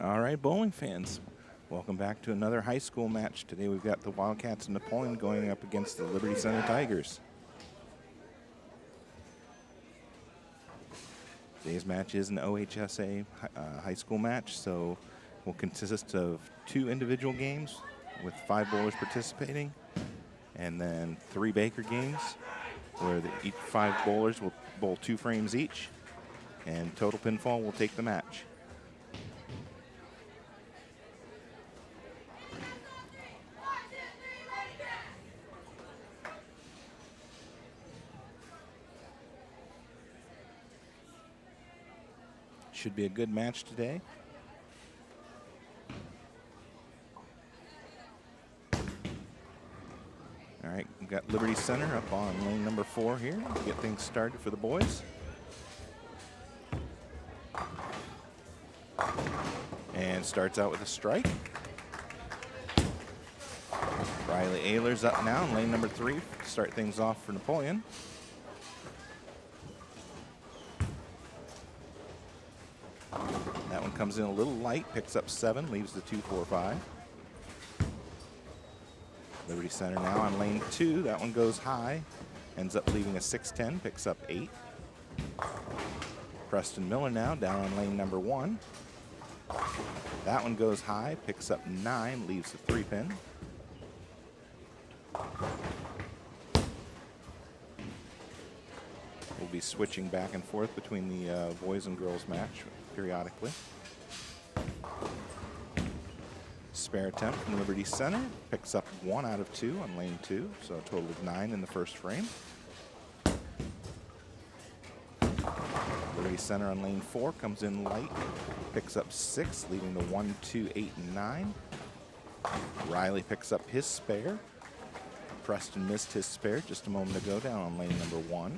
All right, bowling fans, welcome back to another high school match. Today we've got the Wildcats of Napoleon going up against the Liberty Center Tigers. Today's match is an OHSA high school match, so will consist of 2 individual games with 5 bowlers participating, and then 3 Baker games where each 5 bowlers will bowl 2 frames each, and total pinfall will take the match. Should be a good match today. All right, we've got Liberty Center up on lane number 4 here to get things started for the boys. And starts out with a strike. Riley Ayler's up now in lane number 3 to start things off for Napoleon. That one comes in a little light, picks up 7, leaves the 2-4-5. Liberty Center now on lane 2. That one goes high, ends up leaving a 6-10, picks up 8. Preston Miller now down on lane number 1. That one goes high, picks up 9, leaves the 3-pin. We'll be switching back and forth between the boys and girls match periodically. Spare attempt from Liberty Center, picks up 1 out of 2 on lane 2, so a total of 9 in the first frame. Liberty Center on lane 4 comes in light, picks up 6, leaving the 1, 2, 8, and 9. Riley picks up his spare. Preston missed his spare just a moment ago down on lane number 1.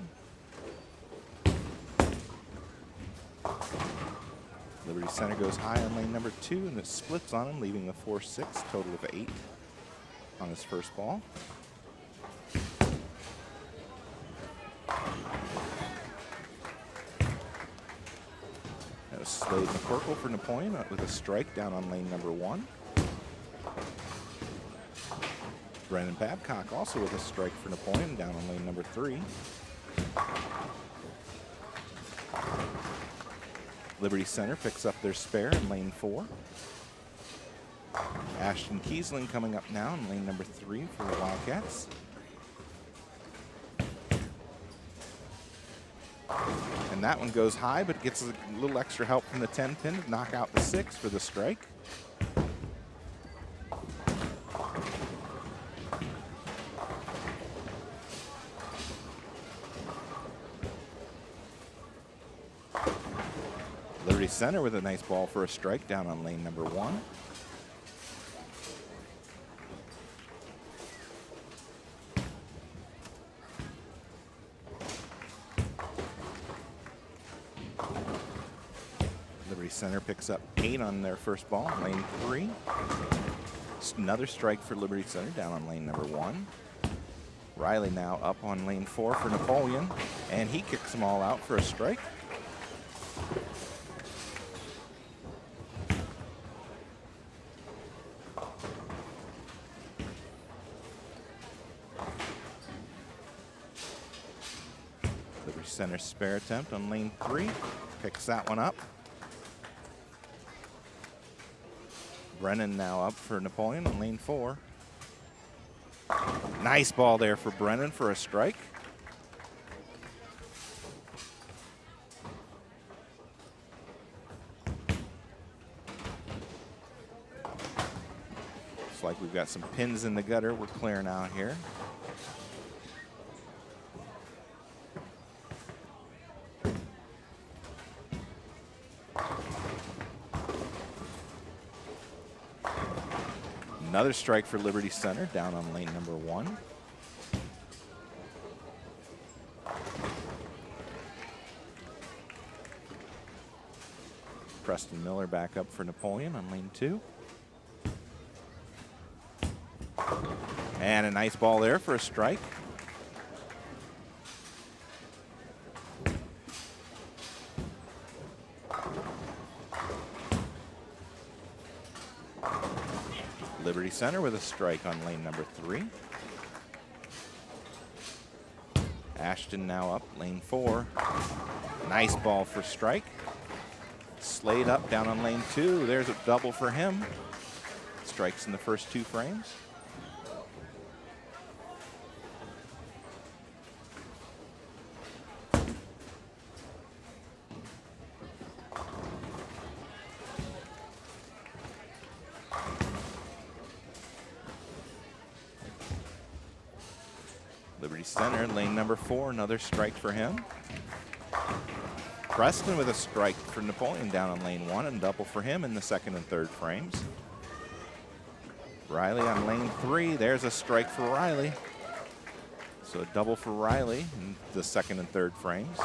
Liberty Center goes high on lane number 2, and it splits on him, leaving the 4-6, total of 8 on his first ball. That was Slade McCorkle for Napoleon with a strike down on lane number 1. Brennan Babcock also with a strike for Napoleon down on lane number 3. Liberty Center picks up their spare in lane 4. Ashton Kiesling coming up now in lane number 3 for the Wildcats. And that one goes high, but gets a little extra help from the 10-pin to knock out the 6 for the strike. Liberty Center with a nice ball for a strike down on lane number 1. Liberty Center picks up 8 on their first ball on lane 3. Another strike for Liberty Center down on lane number 1. Riley now up on lane 4 for Napoleon, and he kicks them all out for a strike. Liberty Center spare attempt on lane 3, picks that one up. Brennan now up for Napoleon on lane 4. Nice ball there for Brennan for a strike. Looks like we've got some pins in the gutter we're clearing out here. Another strike for Liberty Center down on lane number 1. Preston Miller back up for Napoleon on lane 2. And a nice ball there for a strike. Liberty Center with a strike on lane number 3. Ashton now up lane 4. Nice ball for strike. Slade up down on lane 2. There's a double for him. Strikes in the first 2 frames. Liberty Center, lane number 4, another strike for him. Preston with a strike for Napoleon down on lane 1 and double for him in the 2nd and 3rd frames. Riley on lane 3, there's a strike for Riley. So a double for Riley in the 2nd and 3rd frames.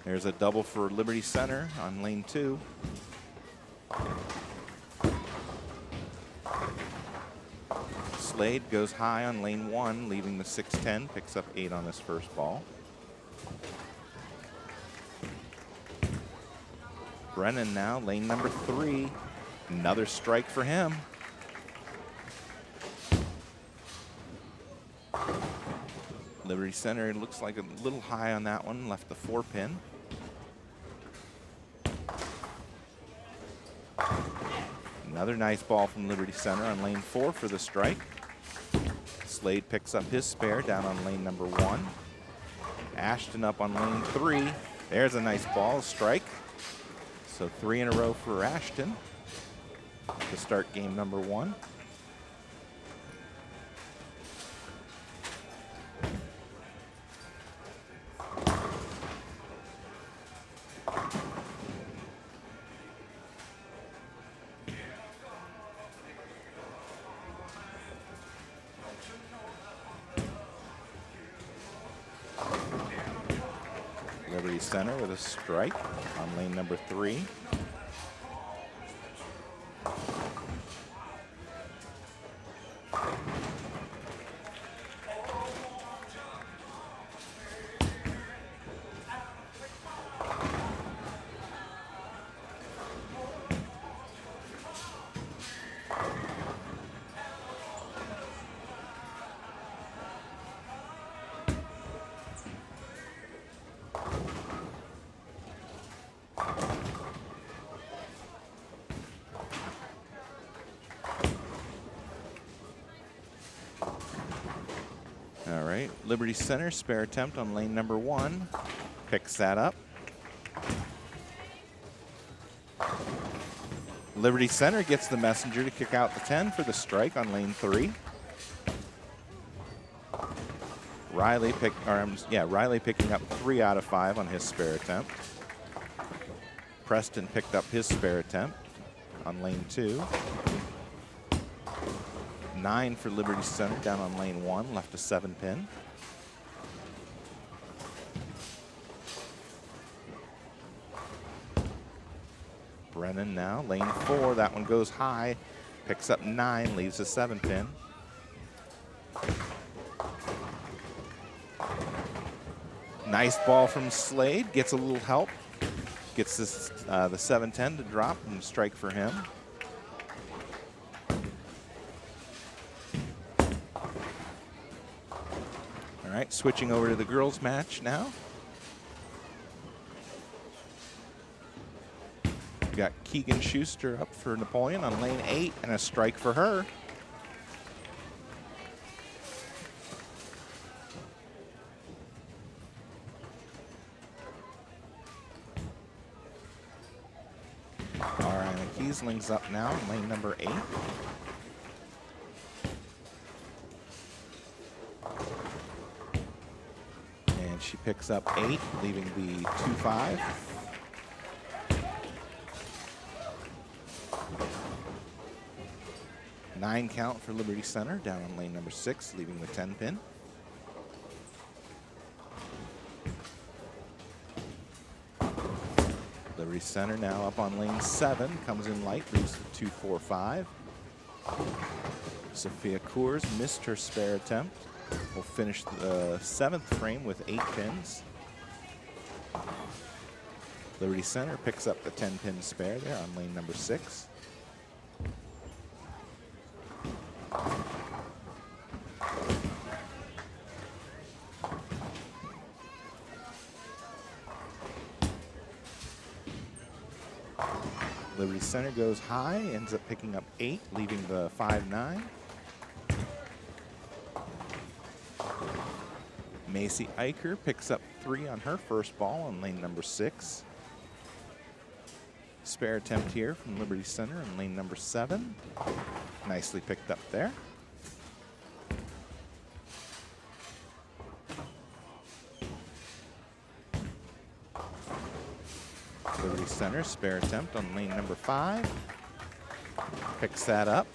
There's a double for Liberty Center on lane 2. Slade goes high on lane 1, leaving the 6-10, picks up 8 on his first ball. Brennan now, lane number 3. Another strike for him. Liberty Center looks like a little high on that one, left the 4-pin. Another nice ball from Liberty Center on lane 4 for the strike. Slade picks up his spare down on lane number 1. Ashton up on lane 3. There's a nice ball, strike. So 3 in a row for Ashton to start game number 1. Liberty Center with a strike on lane number 3. All right, Liberty Center, spare attempt on lane number 1. Picks that up. Liberty Center gets the messenger to kick out the 10 for the strike on lane 3. Riley picking up 3 out of 5 on his spare attempt. Preston picked up his spare attempt on lane 2. 9 for Liberty Center down on lane 1, left a 7-pin. Brennan now, lane 4, that one goes high, picks up 9, leaves a 7-pin. Nice ball from Slade, gets a little help, gets this, the 7-10 to drop and strike for him. All right, switching over to the girls' match now. We've got Keegan Schuster up for Napoleon on lane 8 and a strike for her. Ariana Kiesling's up now in lane number 8. She picks up 8, leaving the 2-5. Nine count for Liberty Center, down on lane number 6, leaving the 10-pin. Liberty Center now up on lane 7, comes in light, leaves the 2-4-5. Sophia Coors missed her spare attempt. Will finish the 7th frame with 8 pins. Liberty Center picks up the 10-pin spare there on lane number 6. Liberty Center goes high, ends up picking up 8, leaving the 5-9. Macy Eicher picks up 3 on her first ball on lane number 6. Spare attempt here from Liberty Center in lane number 7. Nicely picked up there. Liberty Center, spare attempt on lane number 5. Picks that up.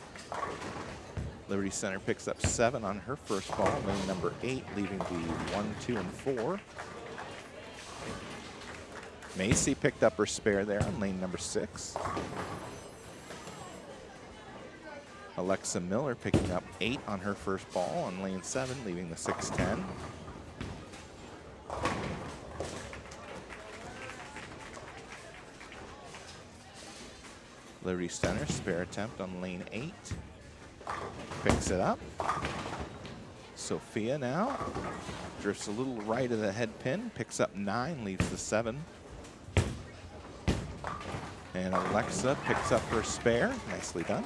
Liberty Center picks up 7 on her first ball, lane number 8, leaving the 1, 2, and 4. Macy picked up her spare there on lane number 6. Alexa Miller picking up 8 on her first ball on lane 7, leaving the 6-10. Liberty Center, spare attempt on lane 8. Picks it up. Sophia now drifts a little right of the head pin, picks up 9, leaves the 7. And Alexa picks up her spare. Nicely done.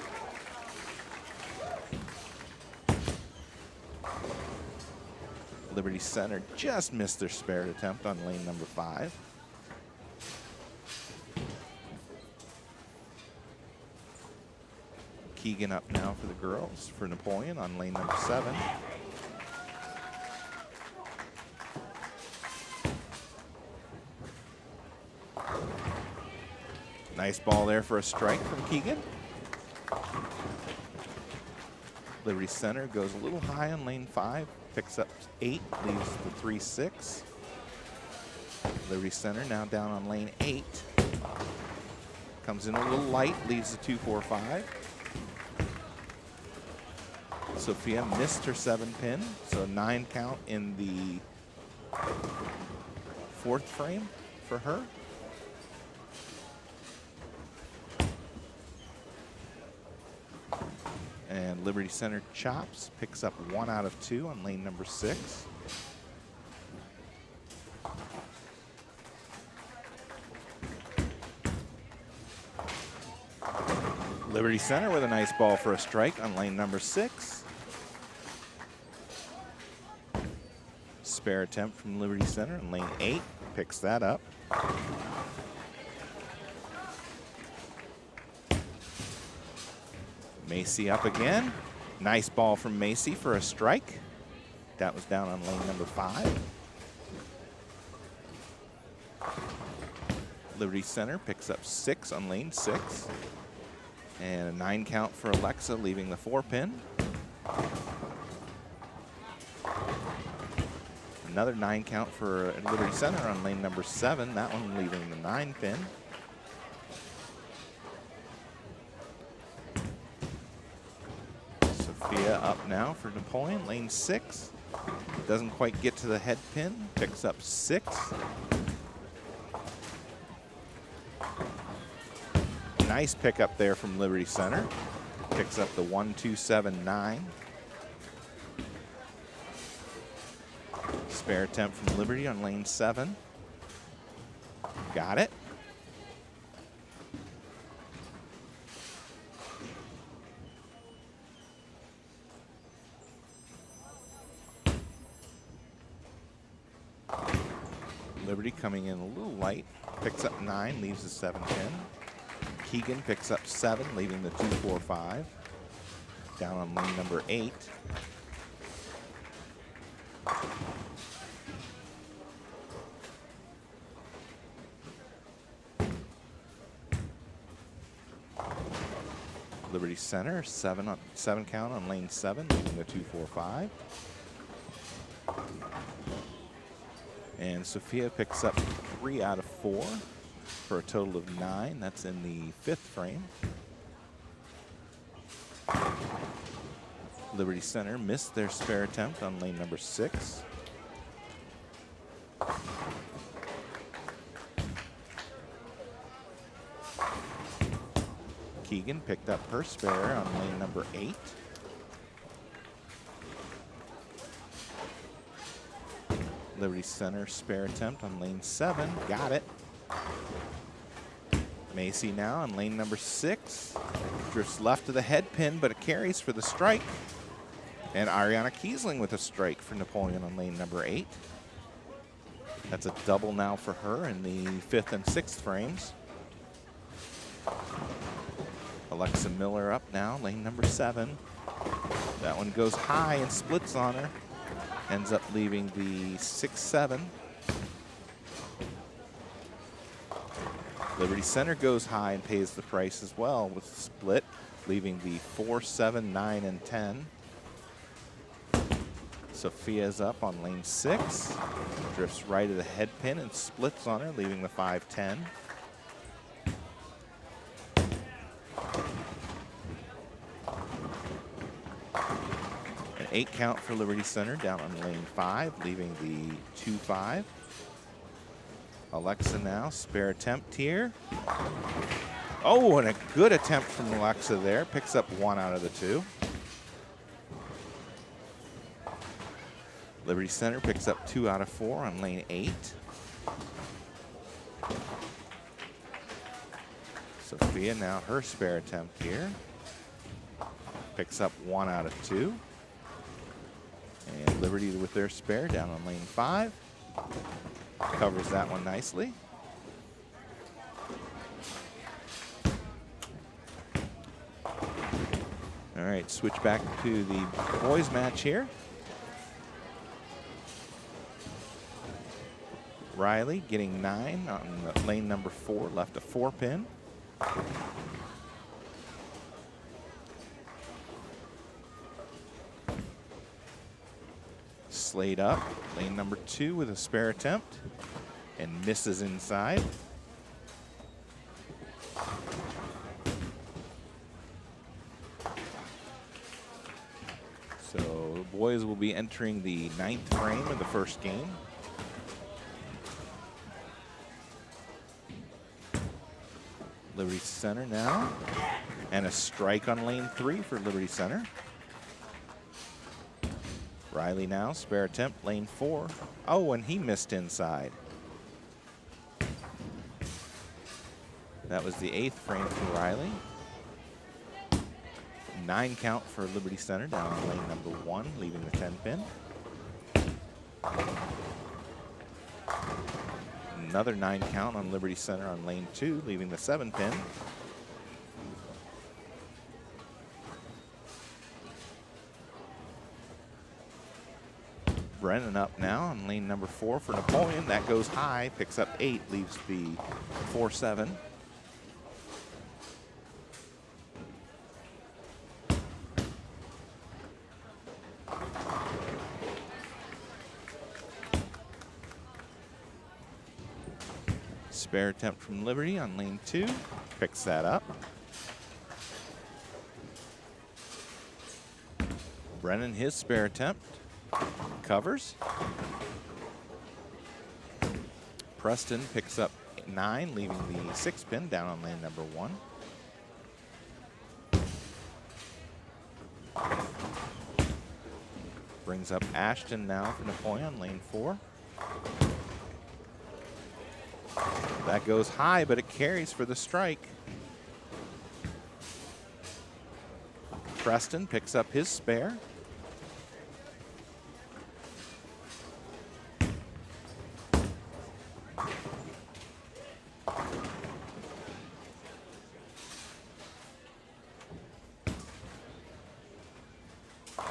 Liberty Center just missed their spare attempt on lane number 5. Keegan up now for the girls for Napoleon on lane number 7. Nice ball there for a strike from Keegan. Liberty Center goes a little high on lane 5, picks up 8, leaves the 3-6. Liberty Center now down on lane 8. Comes in a little light, leaves the 2-4-5. Sophia missed her 7 pin, so 9 count in the 4th frame for her. And Liberty Center chops, picks up 1 out of 2 on lane number 6. Liberty Center with a nice ball for a strike on lane number 6. Spare attempt from Liberty Center in lane 8, picks that up. Macy up again. Nice ball from Macy for a strike. That was down on lane number 5. Liberty Center picks up 6 on lane 6. And a 9 count for Alexa, leaving the 4 pin. Another 9 count for Liberty Center on lane number 7. That one leaving the 9 pin. Sophia up now for Napoleon, lane 6. Doesn't quite get to the head pin, picks up 6. Nice pickup there from Liberty Center. Picks up the 1-2-7-9. Spare attempt from Liberty on lane 7. Got it. Liberty coming in a little light. Picks up 9, leaves the 7 pin. Keegan picks up 7, leaving the 2-4-5. Down on lane number 8. Liberty Center, 7 count on lane 7, leaving the 2-4-5. And Sophia picks up 3 out of 4 for a total of 9. That's in the 5th frame. Liberty Center missed their spare attempt on lane number 6. Keegan picked up her spare on lane number 8. Liberty Center spare attempt on lane 7. Got it. Macy now on lane number 6. Drifts left to the head pin, but it carries for the strike. And Ariana Kiesling with a strike for Napoleon on lane number 8. That's a double now for her in the 5th and 6th frames. Alexa Miller up now, lane number 7. That one goes high and splits on her. Ends up leaving the 6-7. Liberty Center goes high and pays the price as well with split, leaving the 4, 7, 9, and 10. Sophia's up on lane 6. Drifts right of the head pin and splits on her, leaving the 5, 10. An 8 count for Liberty Center down on lane 5, leaving the 2, 5. Alexa now, spare attempt here. Oh, and a good attempt from Alexa there. Picks up 1 out of the 2. Liberty Center picks up 2 out of 4 on lane 8. Sophia now her spare attempt here. Picks up 1 out of 2. And Liberty with their spare down on lane 5. Covers that one nicely. All right, switch back to the boys match here. Riley getting 9 on lane number 4, left a 4 pin. Slade up, lane number 2 with a spare attempt and misses inside. So the boys will be entering the 9th frame of the first game. Liberty Center now, and a strike on lane 3 for Liberty Center. Riley now, spare attempt, lane 4. Oh, and he missed inside. That was the 8th frame for Riley. 9 count for Liberty Center down on lane number 1, leaving the 10 pin. Another 9 count on Liberty Center on lane 2, leaving the 7 pin. Brennan up now on lane number 4 for Napoleon. That goes high, picks up 8, leaves the 4-7. Spare attempt from Liberty on lane 2, picks that up. Brennan his spare attempt. Covers. Preston picks up 9, leaving the 6 pin down on lane number 1. Brings up Ashton now for Napoleon, lane 4. That goes high, but it carries for the strike. Preston picks up his spare.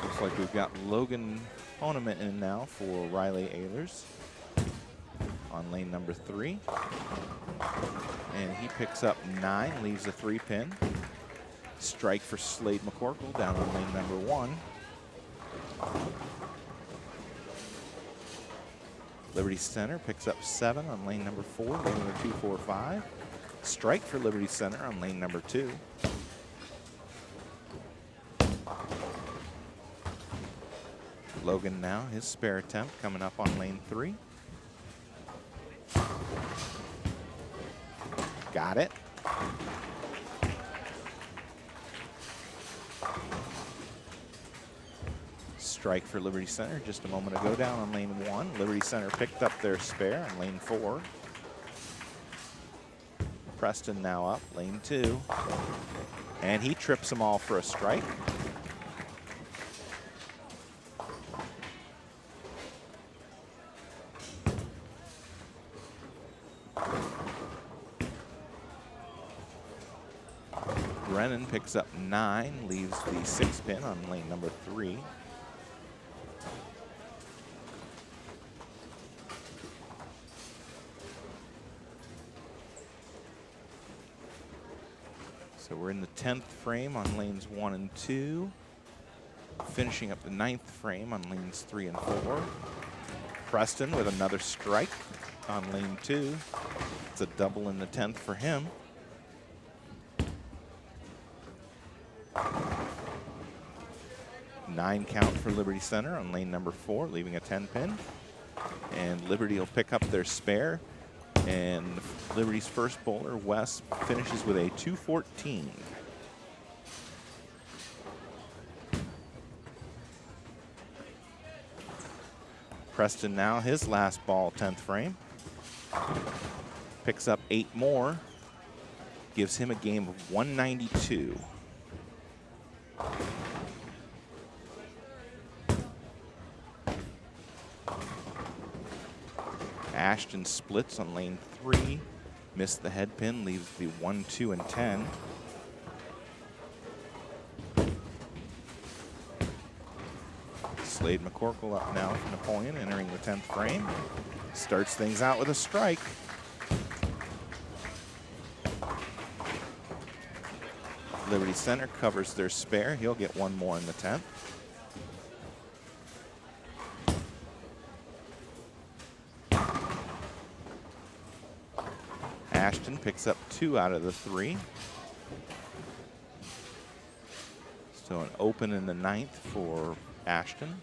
Looks like we've got Logan Oneman in now for Riley Ehlers on lane number 3. And he picks up 9, leaves a 3 pin. Strike for Slade McCorkle down on lane number 1. Liberty Center picks up 7 on lane number 4, leaving a 2-4-5. Strike for Liberty Center on lane number 2. Logan now, his spare attempt coming up on lane 3. Got it. Strike for Liberty Center just a moment ago down on lane 1. Liberty Center picked up their spare on lane 4. Preston now up, lane 2. And he trips them all for a strike. Brennan picks up 9, leaves the 6 pin on lane number 3. So we're in the 10th frame on lanes 1 and 2. Finishing up the 9th frame on lanes 3 and 4. Preston with another strike on lane 2. It's a double in the 10th for him. Nine count for Liberty Center on lane number 4, leaving a 10 pin. And Liberty will pick up their spare. And Liberty's first bowler, Wes, finishes with a 214. Preston now, his last ball, 10th frame. Picks up 8 more. Gives him a game of 192. Ashton splits on lane 3, missed the head pin, leaves the 1, 2, and 10. Slade McCorkle up now for Napoleon, entering the 10th frame. Starts things out with a strike. Liberty Center covers their spare. He'll get 1 more in the 10th. Ashton picks up 2 out of the 3. So an open in the 9th for Ashton.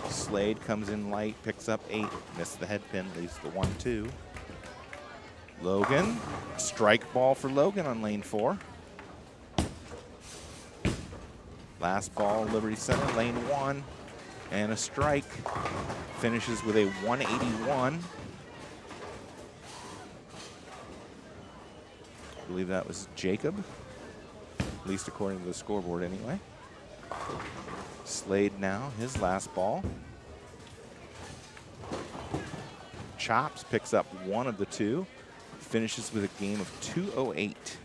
Slade comes in light, picks up 8, missed the head pin, leaves the 1, 2. Logan, strike ball for Logan on lane 4. Last ball, Liberty Center, lane 1. And a strike. Finishes with a 181. I believe that was Jacob, at least according to the scoreboard anyway. Slade now, his last ball. Chops picks up 1 of the 2. Finishes with a game of 208.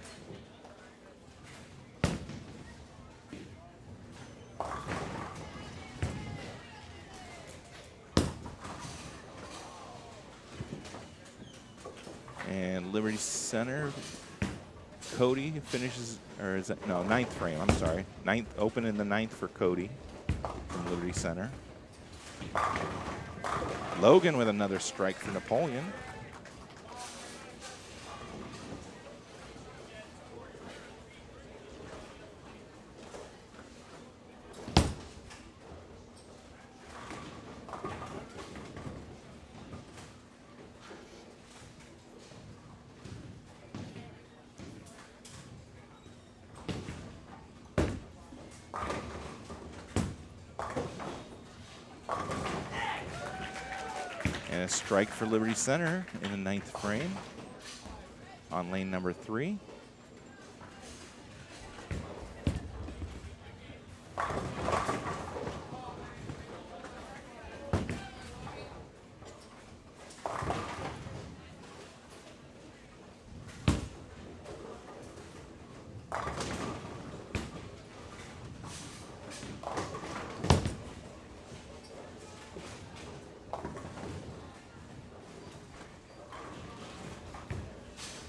And Liberty Center, Cody finishes, or is it, no, 9th frame, I'm sorry. 9th, open in the 9th for Cody from Liberty Center. Logan with another strike for Napoleon. And a strike for Liberty Center in the 9th frame on lane number 3.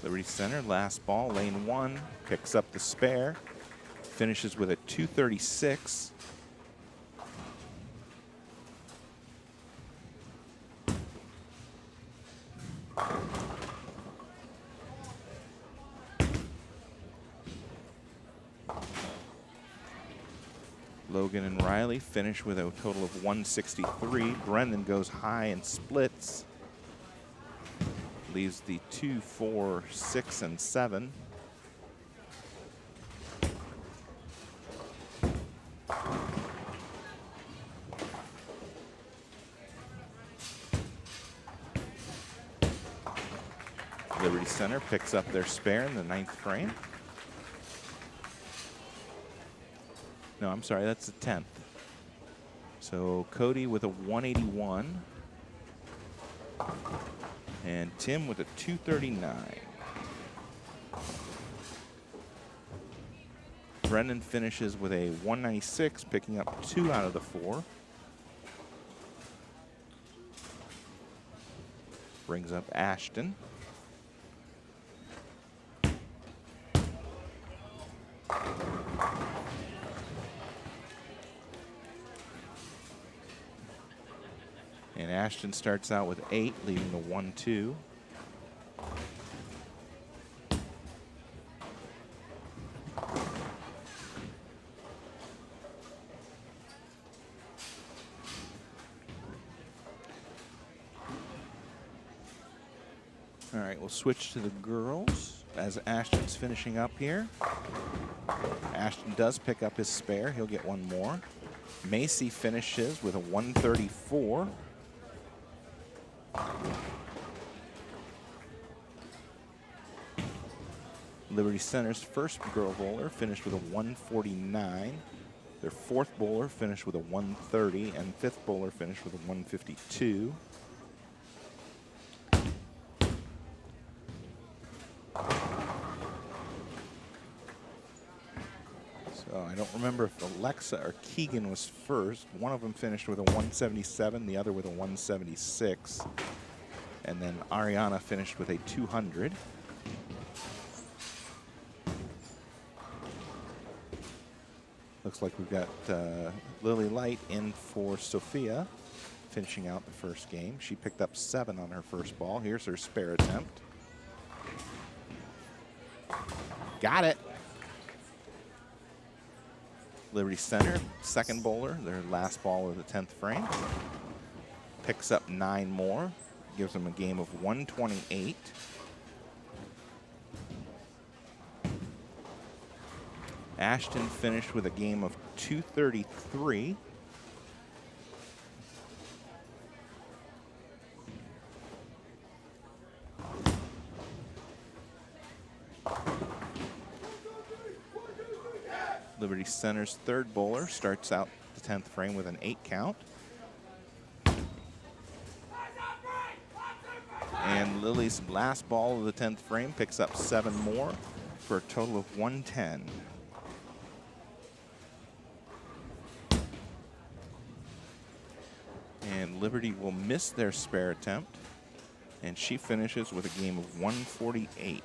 Liberty Center, last ball, lane 1, picks up the spare, finishes with a 236. Logan and Riley finish with a total of 163. Brendan goes high and splits. Leaves the 2, 4, 6, and 7. Liberty Center picks up their spare in the 9th frame. No, I'm sorry, that's the 10th. So Cody with a 181. And Tim with a 239. Brendan finishes with a 196, picking up 2 out of the 4. Brings up Ashton. And Ashton starts out with 8, leaving the 1-2. All right, we'll switch to the girls as Ashton's finishing up here. Ashton does pick up his spare. He'll get one more. Macy finishes with a 134. Liberty Center's first girl bowler finished with a 149. Their 4th bowler finished with a 130, and 5th bowler finished with a 152. So I don't remember if Alexa or Keegan was first. One of them finished with a 177, the other with a 176. And then Ariana finished with a 200. Looks like we've got Lily Light in for Sophia, finishing out the first game. She picked up 7 on her first ball. Here's her spare attempt. Got it. Liberty Center, second bowler, their last ball of the 10th frame. Picks up 9 more, gives them a game of 128. Ashton finished with a game of 233. Liberty Center's third bowler starts out the 10th frame with an 8 count. And Lily's last ball of the 10th frame picks up 7 more for a total of 110. And Liberty will miss their spare attempt, and she finishes with a game of 148.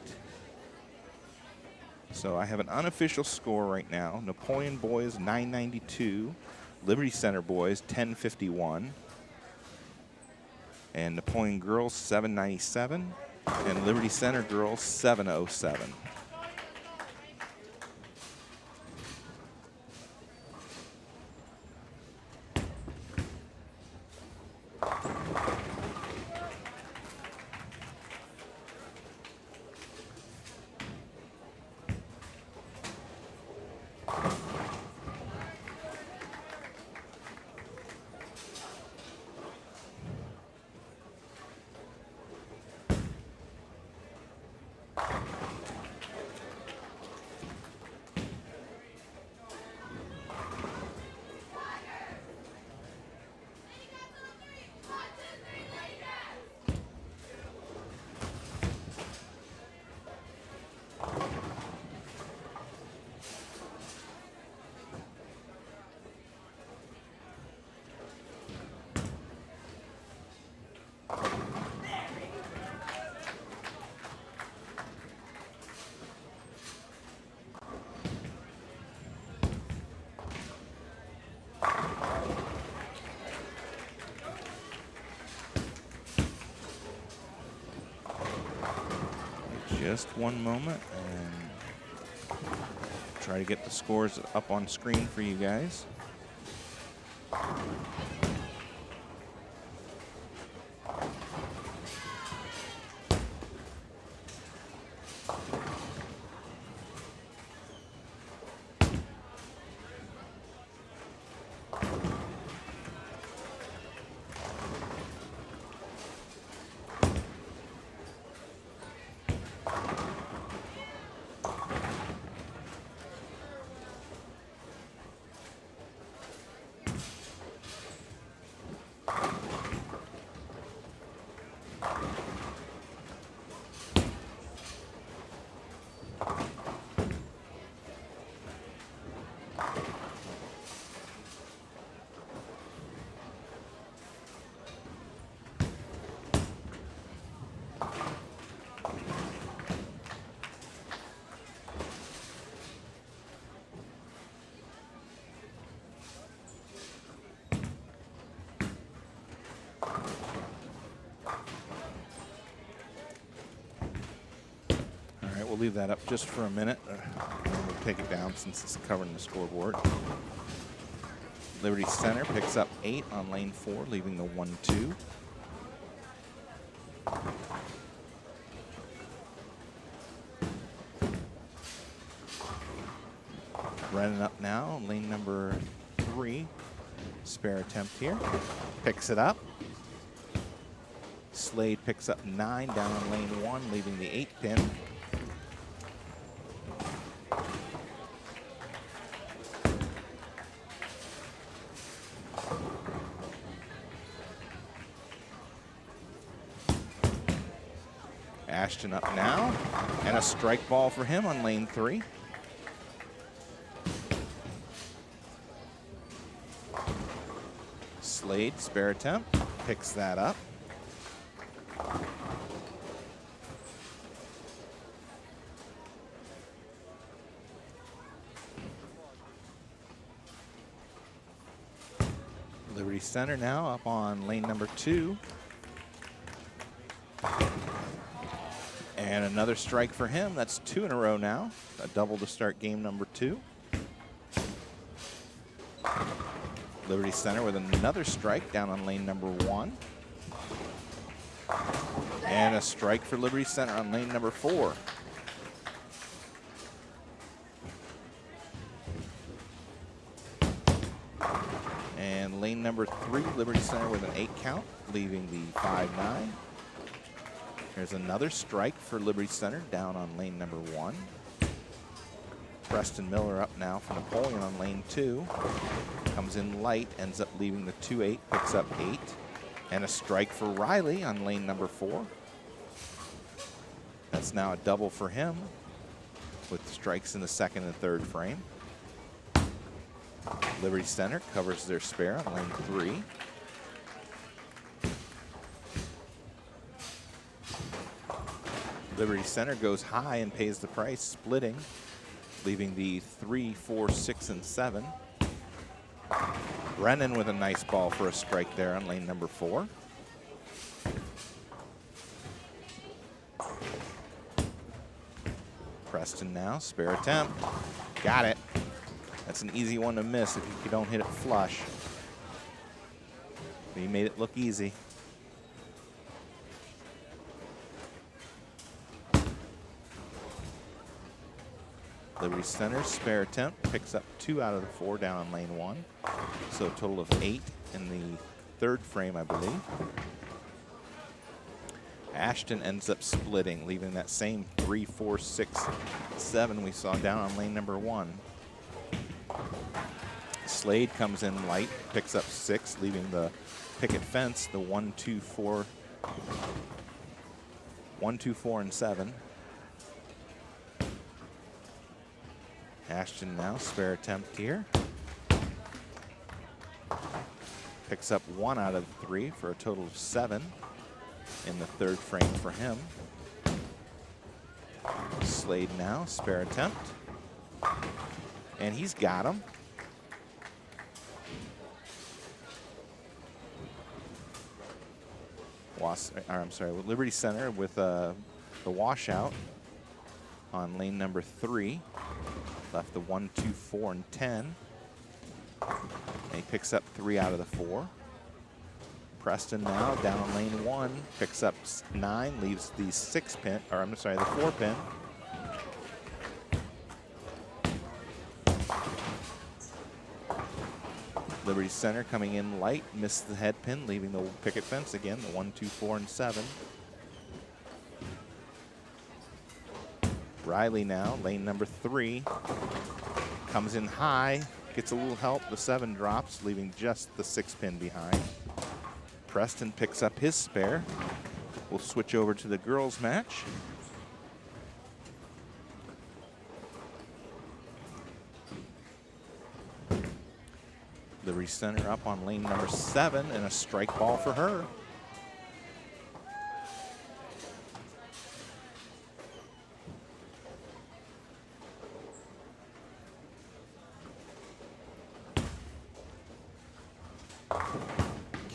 So I have an unofficial score right now. Napoleon boys 992, Liberty Center boys 1051, and Napoleon girls 797, and Liberty Center girls 707. Just one moment and try to get the scores up on screen for you guys. we'll leave that up just for a minute. And we'll take it down since it's covering the scoreboard. Liberty Center picks up 8 on lane 4, leaving the 1-2. Brennan up now, lane number 3. Spare attempt here. Picks it up. Slade picks up 9 down on lane 1, leaving the 8 pin. Ashton up now, and a strike ball for him on lane 3. Slade, spare attempt, picks that up. Liberty Center now up on lane number 2. And another strike for him. That's 2 in a row now. A double to start game number 2. Liberty Center with another strike down on lane number 1. And a strike for Liberty Center on lane number 4. And lane number 3, Liberty Center with an 8 count, leaving the 5-9. There's another strike for Liberty Center down on lane number 1. Preston Miller up now for Napoleon on lane 2. Comes in light, ends up leaving the 2-8, picks up 8. And a strike for Riley on lane number 4. That's now a double for him with strikes in the 2nd and 3rd frame. Liberty Center covers their spare on lane 3. Liberty Center goes high and pays the price, splitting, leaving the 3, 4, 6, and 7. Brennan with a nice ball for a strike there on lane number 4. Preston now, spare attempt. Got it. That's an easy one to miss if you don't hit it flush. But he made it look easy. Liberty Center, spare attempt, picks up 2 out of the 4 down on lane 1. So a total of 8 in the 3rd frame, I believe. Ashton ends up splitting, leaving that same 3, 4, 6, 7 we saw down on lane number 1. Slade comes in light, picks up 6, leaving the picket fence, the 1, 2, 4, 1, 2, 4, and 7. Ashton now, spare attempt here. Picks up 1 out of 3 for a total of 7 in the 3rd frame for him. Slade now, spare attempt. And he's got him. Liberty Center with the washout on lane number 3. Left the 1, 2, 4, and 10. And he picks up 3 out of the 4. Preston now down on lane 1, picks up 9, leaves the 6 pin, or I'm sorry, the 4 pin. Liberty Center coming in light, missed the head pin, leaving the picket fence again, the 1, 2, 4, and 7. Riley now, lane number 3, comes in high, gets a little help, the 7 drops, leaving just the 6 pin behind. Preston picks up his spare. We'll switch over to the girls' match. Liberty Center up on lane number 7 and a strike ball for her.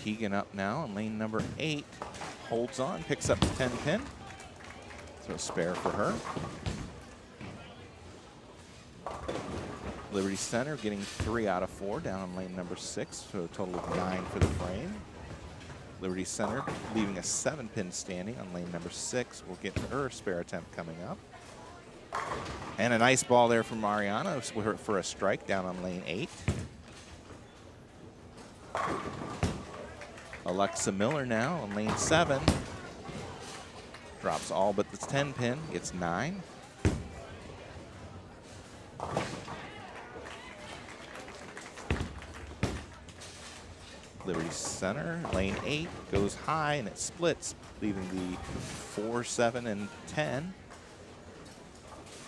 Keegan up now on lane number 8, holds on, picks up the 10 pin. So a spare for her. Liberty Center getting 3 out of 4 down on lane number 6, so a total of 9 for the frame. Liberty Center leaving a 7-pin standing on lane number 6. We'll get her spare attempt coming up. And a nice ball there from Mariana for a strike down on lane 8. Alexa Miller now on lane 7. Drops all but the 10-pin, gets 9. Liberty Center, lane 8, goes high and it splits, leaving the 4, 7, and 10.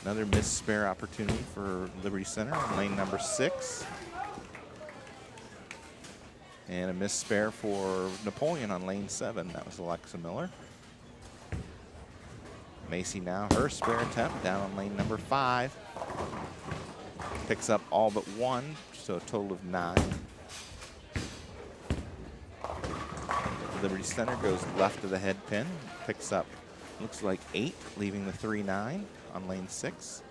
Another missed spare opportunity for Liberty Center on lane number 6. And a missed spare for Napoleon on lane 7. That was Alexa Miller. Macy now, her spare attempt down on lane number 5. Picks up all but 1, so a total of 9. Liberty Center goes left of the head pin, picks up, looks like 8, leaving the 3-9 on lane 6.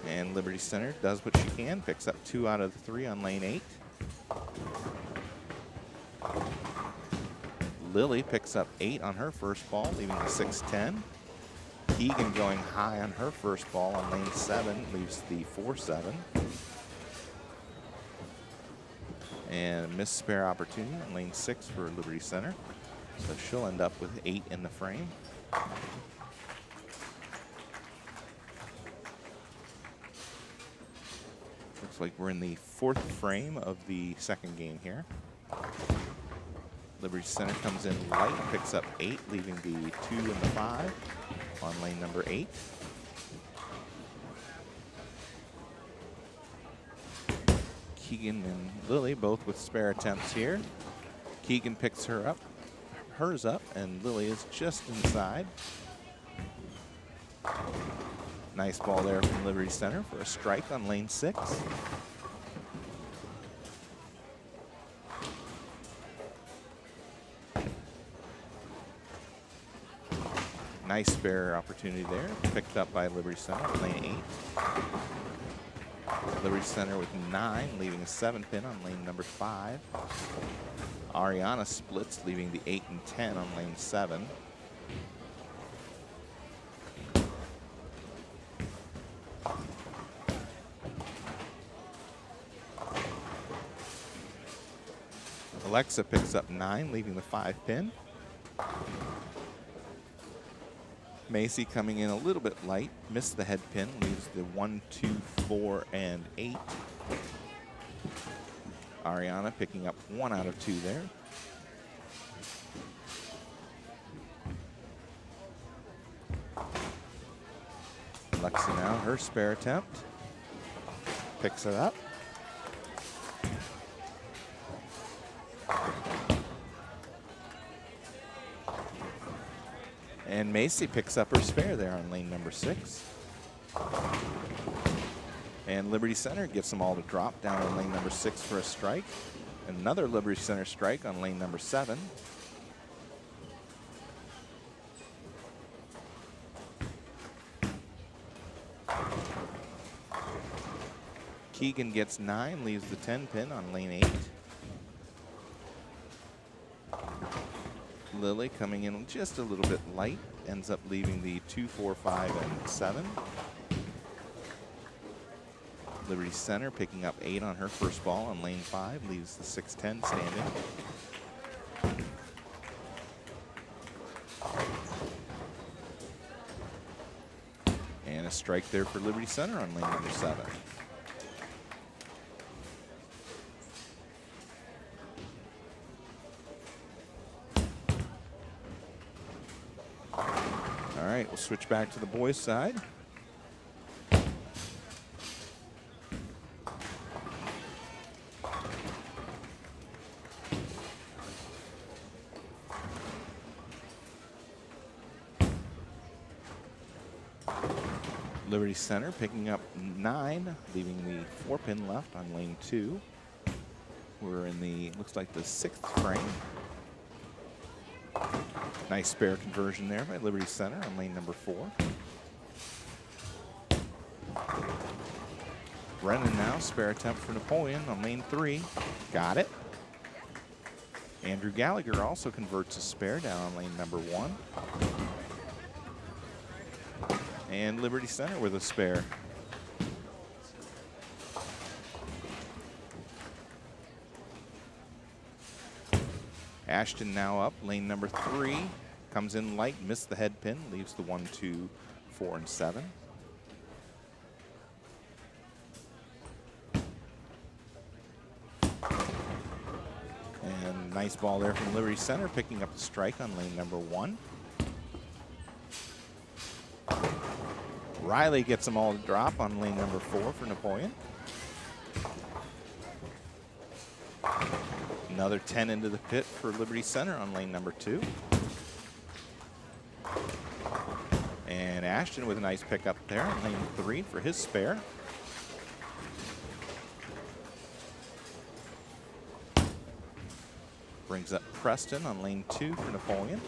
And Liberty Center does what she can, picks up 2 out of the 3 on lane 8. Lily picks up 8 on her first ball, leaving the 6-10. Keegan going high on her first ball on lane 7, leaves the 4-7. And a missed spare opportunity on lane 6 for Liberty Center. So she'll end up with 8 in the frame. Looks like we're in the 4th frame of the 2nd game here. Liberty Center comes in light, picks up 8, leaving the 2 and the 5 on lane number 8. Keegan and Lily both with spare attempts here. Keegan picks hers up, and Lily is just inside. Nice ball there from Liberty Center for a strike on lane 6. Nice spare opportunity there, picked up by Liberty Center on lane 8. Liberty Center with 9, leaving a 7-pin on lane number 5. Ariana splits, leaving the 8 and 10 on lane 7. Alexa picks up 9, leaving the 5-pin. Macy coming in a little bit light, missed the head pin, leaves the 1, 2, 4, and 8. Ariana picking up 1 out of 2 there. Alexa now, her spare attempt. Picks it up. And Macy picks up her spare there on lane number 6. And Liberty Center gets them all to drop down on lane number 6 for a strike. Another Liberty Center strike on lane number 7. Keegan gets 9, leaves the 10-pin on lane 8. Lily coming in just a little bit light, ends up leaving the 2, 4, 5, and 7. Liberty Center picking up 8 on her first ball on lane 5, leaves the 6-10 standing. And a strike there for Liberty Center on lane number 7. All right, we'll switch back to the boys' side. Liberty Center picking up 9, leaving the 4-pin left on lane 2. We're in the, looks like the 6th frame. Nice spare conversion there by Liberty Center on lane number 4. Brennan now, spare attempt for Napoleon on lane 3. Got it. Andrew Gallagher also converts a spare down on lane number 1. And Liberty Center with a spare. Ashton now up, lane number 3. Comes in light, missed the head pin, leaves the 1, 2, 4, and 7. And nice ball there from Liberty Center, picking up the strike on lane number 1. Riley gets them all to drop on lane number 4 for Napoleon. Another 10 into the pit for Liberty Center on lane number 2. And Ashton with a nice pickup there on lane 3 for his spare. Brings up Preston on lane 2 for Napoleon.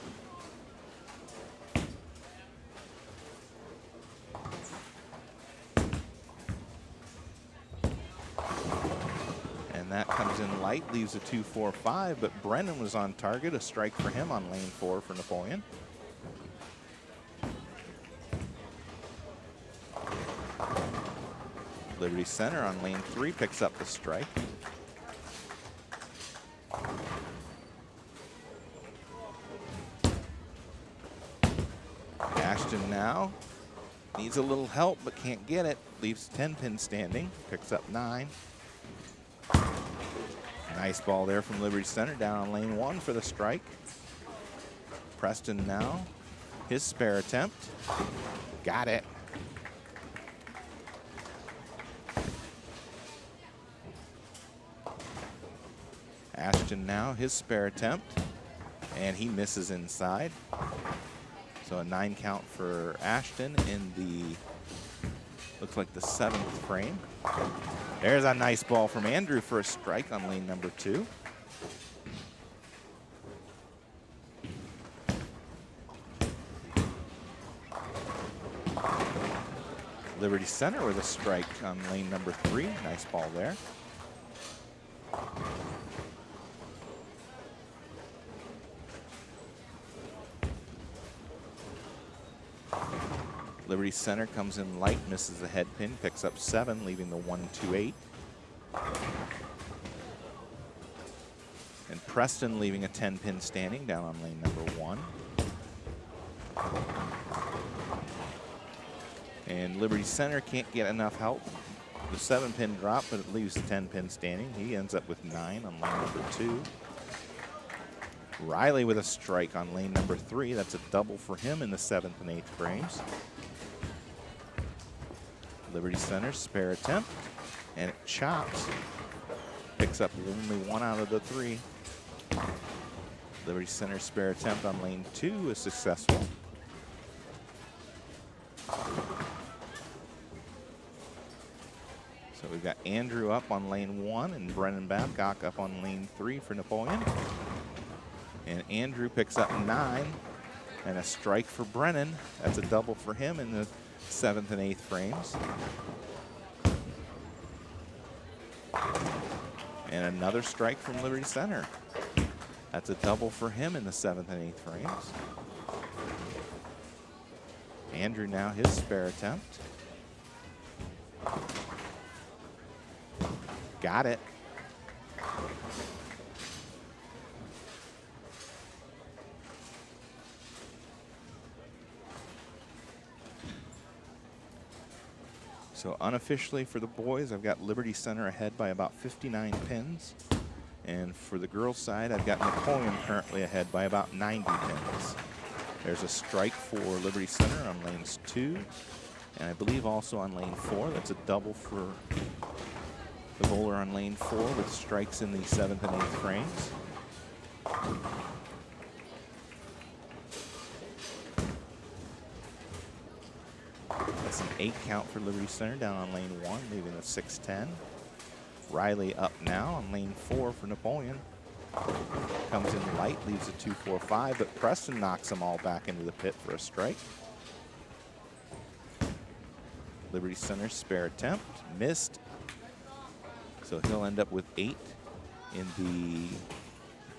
And that comes in light, leaves a 2, 4, 5, but Brennan was on target, a strike for him on lane 4 for Napoleon. Liberty Center on lane 3 picks up the strike. Ashton now needs a little help but can't get it. Leaves 10 pin standing, picks up 9. Nice ball there from Liberty Center down on lane 1 for the strike. Preston now, his spare attempt. Got it. Ashton now, his spare attempt, and he misses inside. So a 9 count for Ashton in the, looks like the 7th frame. There's a nice ball from Andrew for a strike on lane number 2. Liberty Center with a strike on lane number 3. Nice ball there. Liberty Center comes in light, misses the head pin, picks up 7, leaving the 1, 2, 8. And Preston leaving a 10 pin standing down on lane number 1. And Liberty Center can't get enough help. The 7 pin drop, but it leaves the 10 pin standing. He ends up with 9 on lane number 2. Riley with a strike on lane number 3. That's a double for him in the 7th and 8th frames. Liberty Center spare attempt, and it chops. Picks up only 1 out of the 3. Liberty Center spare attempt on lane 2 is successful. So we've got Andrew up on lane 1 and Brennan Babcock up on lane 3 for Napoleon. And Andrew picks up 9 and a strike for Brennan. That's a double for him in the 7th and 8th frames. And another strike from Liberty Center. That's a double for him in the 7th and 8th frames. Andrew now his spare attempt. Got it. So unofficially for the boys, I've got Liberty Center ahead by about 59 pins. And for the girls' side, I've got Napoleon currently ahead by about 90 pins. There's a strike for Liberty Center on lanes 2, and I believe also on lane 4. That's a double for the bowler on lane 4 with strikes in the 7th and 8th frames. That's an 8 count for Liberty Center down on lane 1, leaving a 6-10. Riley up now on lane 4 for Napoleon. Comes in light, leaves a 2-4-5, but Preston knocks them all back into the pit for a strike. Liberty Center spare attempt, missed. So he'll end up with 8 in the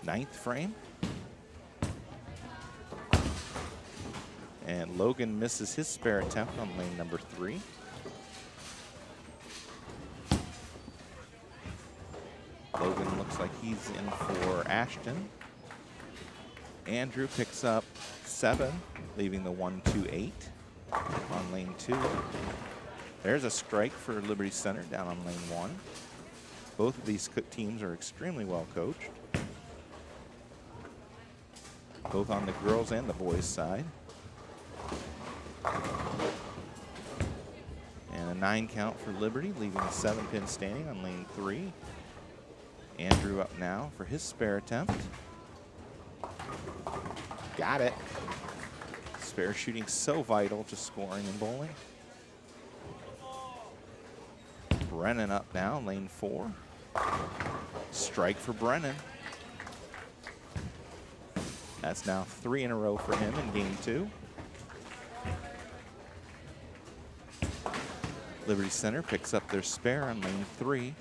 9th frame. And Logan misses his spare attempt on lane number 3. Logan looks like he's in for Ashton. Andrew picks up 7, leaving the 1-2-8 on lane 2. There's a strike for Liberty Center down on lane 1. Both of these teams are extremely well coached, both on the girls and the boys side. And a 9 count for Liberty, leaving a 7-pin standing on lane 3. Andrew up now for his spare attempt. Got it. Spare shooting so vital to scoring in bowling. Brennan up now, lane 4. Strike for Brennan. That's now 3 in a row for him in game 2. Liberty Center picks up their spare on lane 3.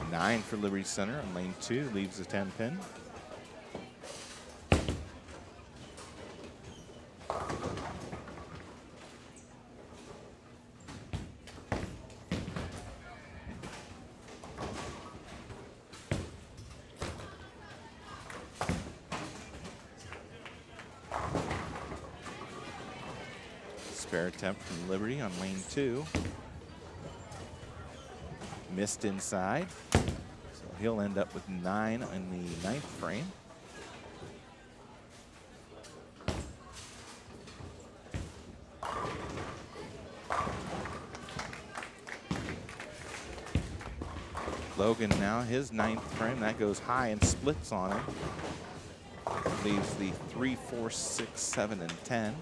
Nine for Liberty Center on lane 2, leaves a 10-pin. Spare attempt from Liberty on lane 2. Missed inside. So he'll end up with 9 in the 9th frame. Logan now, his 9th frame, that goes high and splits on him. Leaves the 3, 4, 6, 7, and 10.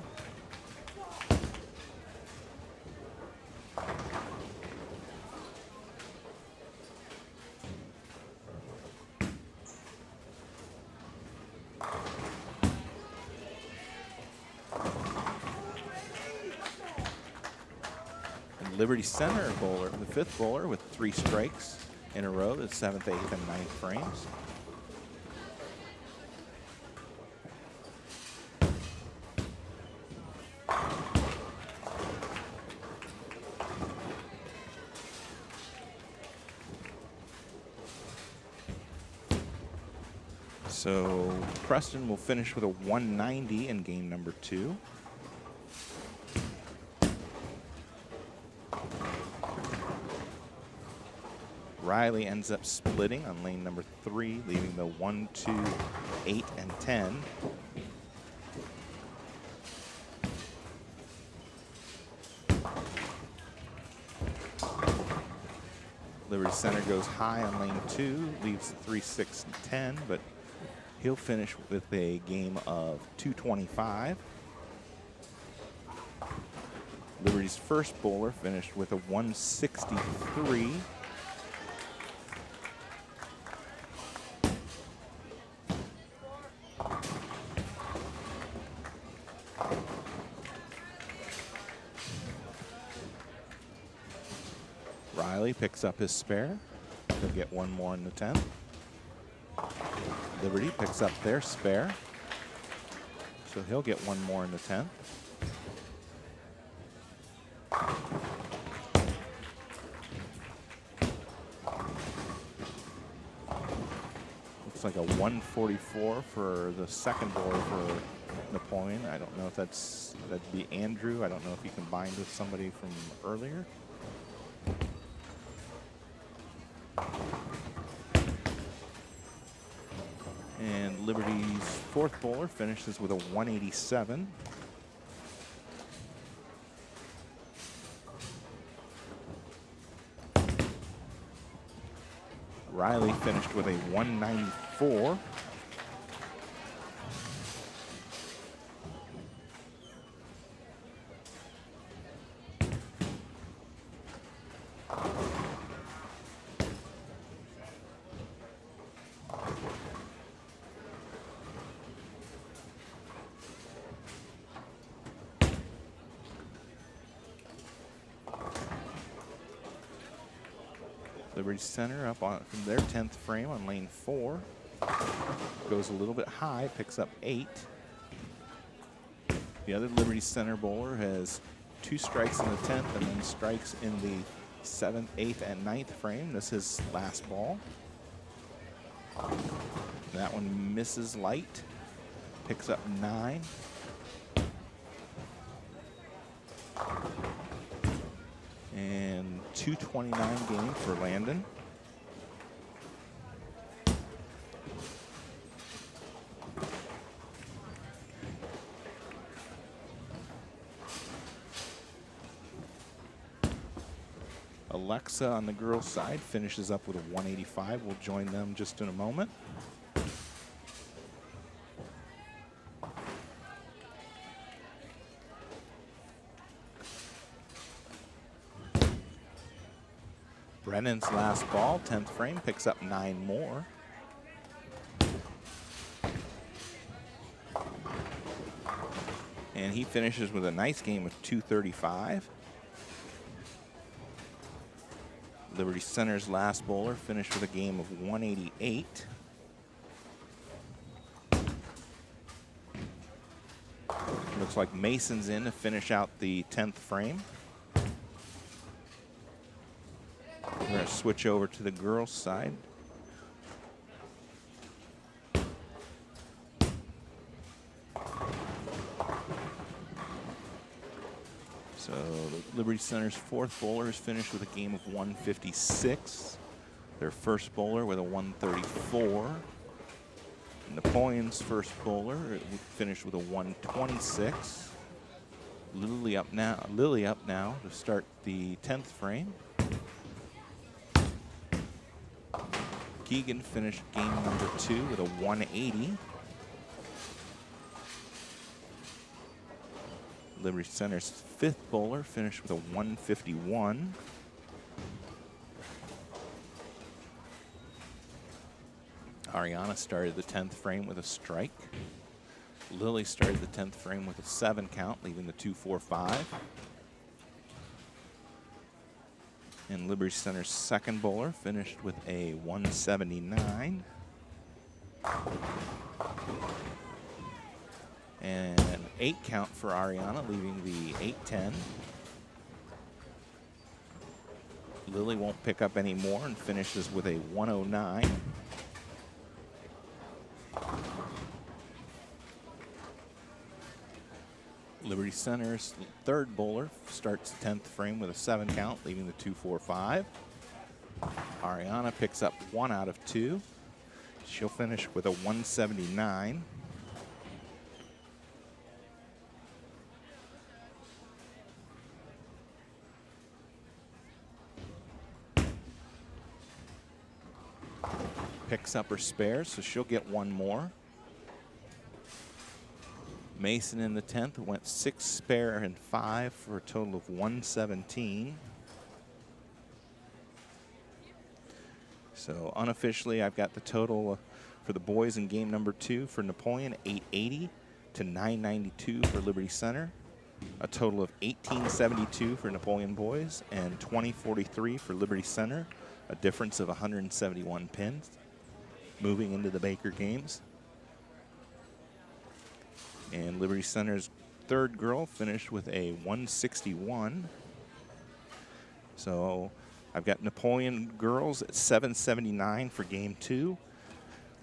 Liberty Center bowler, the 5th bowler with 3 strikes in a row, the 7th, 8th, and 9th frames. So Preston will finish with a 190 in game number 2. Riley ends up splitting on lane number 3, leaving the 1, 2, 8, and 10. Liberty Center goes high on lane 2, leaves the 3, 6, and 10, but he'll finish with a game of 225. Liberty's first bowler finished with a 163. Riley picks up his spare. He'll get 1 more in the 10th. Liberty picks up their spare. So he'll get 1 more in the 10th. Looks like a 144 for the second bowler for Napoleon. I don't know if that'd be Andrew. I don't know if he combined with somebody from earlier. And Liberty's 4th bowler finishes with a 187. Riley finished with a 194. Liberty Center up on from their 10th frame on lane 4. Goes a little bit high, picks up 8. The other Liberty Center bowler has 2 strikes in the 10th and then strikes in the 7th, 8th, and 9th frame. This is his last ball. That one misses light, picks up 9. And 2:29 game for Landon. Alexa on the girls' side finishes up with a 185. We'll join them just in a moment. Brennan's last ball, 10th frame, picks up 9 more. And he finishes with a nice game of 235. Liberty Center's last bowler finished with a game of 188. Looks like Mason's in to finish out the 10th frame. We're going to switch over to the girls' side. So the Liberty Center's 4th bowler is finished with a game of 156. Their first bowler with a 134. Napoleon's first bowler finished with a 126. Lily up now to start the 10th frame. Keegan finished game number 2 with a 180. Liberty Center's 5th bowler finished with a 151. Ariana started the 10th frame with a strike. Lily started the 10th frame with a 7 count, leaving the 2-4-5. And Liberty Center's 2nd bowler finished with a 179. And an 8 count for Ariana, leaving the 8-10. Lily won't pick up any more and finishes with a 109. Liberty Center's 3rd bowler starts the 10th frame with a 7 count, leaving the 2-4-5. Ariana picks up 1 out of 2. She'll finish with a 179. Picks up her spares, so she'll get 1 more. Mason in the 10th went 6 spare and 5 for a total of 117. So unofficially, I've got the total for the boys in game number 2 for Napoleon, 880 to 992 for Liberty Center. A total of 1872 for Napoleon boys and 2043 for Liberty Center. A difference of 171 pins. Moving into the Baker games. And Liberty Center's 3rd girl finished with a 161. So I've got Napoleon girls at 779 for game 2.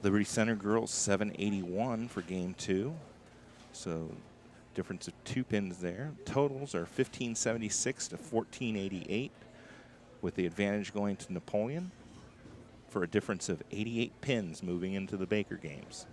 Liberty Center girls 781 for game 2. So difference of 2 pins there. Totals are 1576 to 1488, with the advantage going to Napoleon for a difference of 88 pins moving into the Baker games.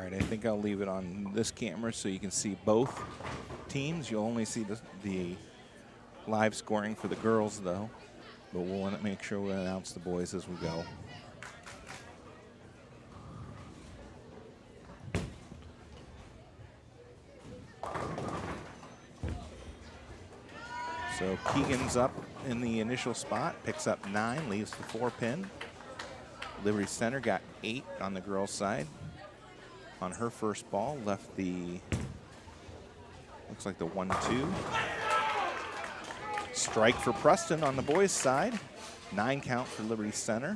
right, I think I'll leave it on this camera so you can see both teams. You'll only see the live scoring for the girls, though. But we'll want to make sure we announce the boys as we go. So Keegan's up in the initial spot, picks up 9, leaves the 4-pin. Liberty Center got 8 on the girls' side. On her first ball, left the, looks like the 1-2. Strike for Preston on the boys' side. 9 count for Liberty Center.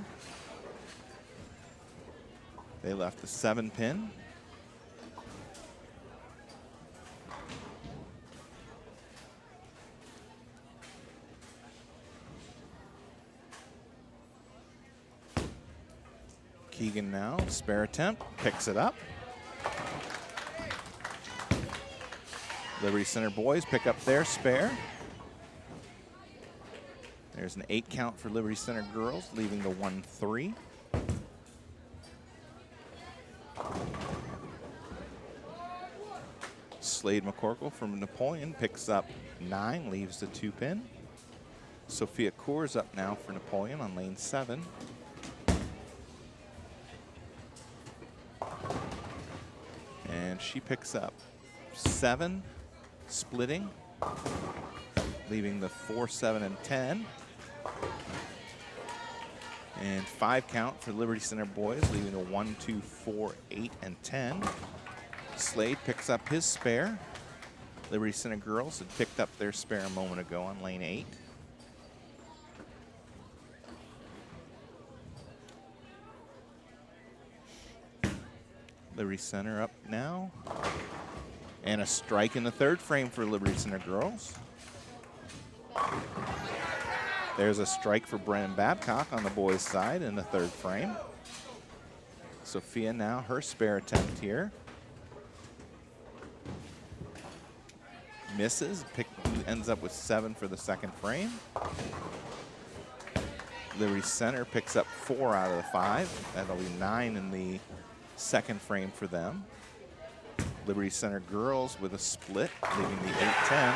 They left the 7-pin. Keegan now, spare attempt, picks it up. Liberty Center boys pick up their spare. There's an 8 count for Liberty Center girls, leaving the 1-3. Slade McCorkle from Napoleon picks up 9, leaves the 2-pin. Sophia Coors up now for Napoleon on lane 7. And she picks up 7, splitting, leaving the 4, 7, and 10. And 5 count for Liberty Center boys, leaving the 1, 2, 4, 8, and 10. Slade picks up his spare. Liberty Center girls had picked up their spare a moment ago on lane 8. Liberty Center up now. And a strike in the 3rd frame for Liberty Center girls. There's a strike for Brennan Babcock on the boys' side in the 3rd frame. Sophia now her spare attempt here. Misses, ends up with 7 for the 2nd frame. Liberty Center picks up 4 out of the 5. That'll be 9 in the 2nd frame for them. Liberty Center girls with a split, leaving the 8-10.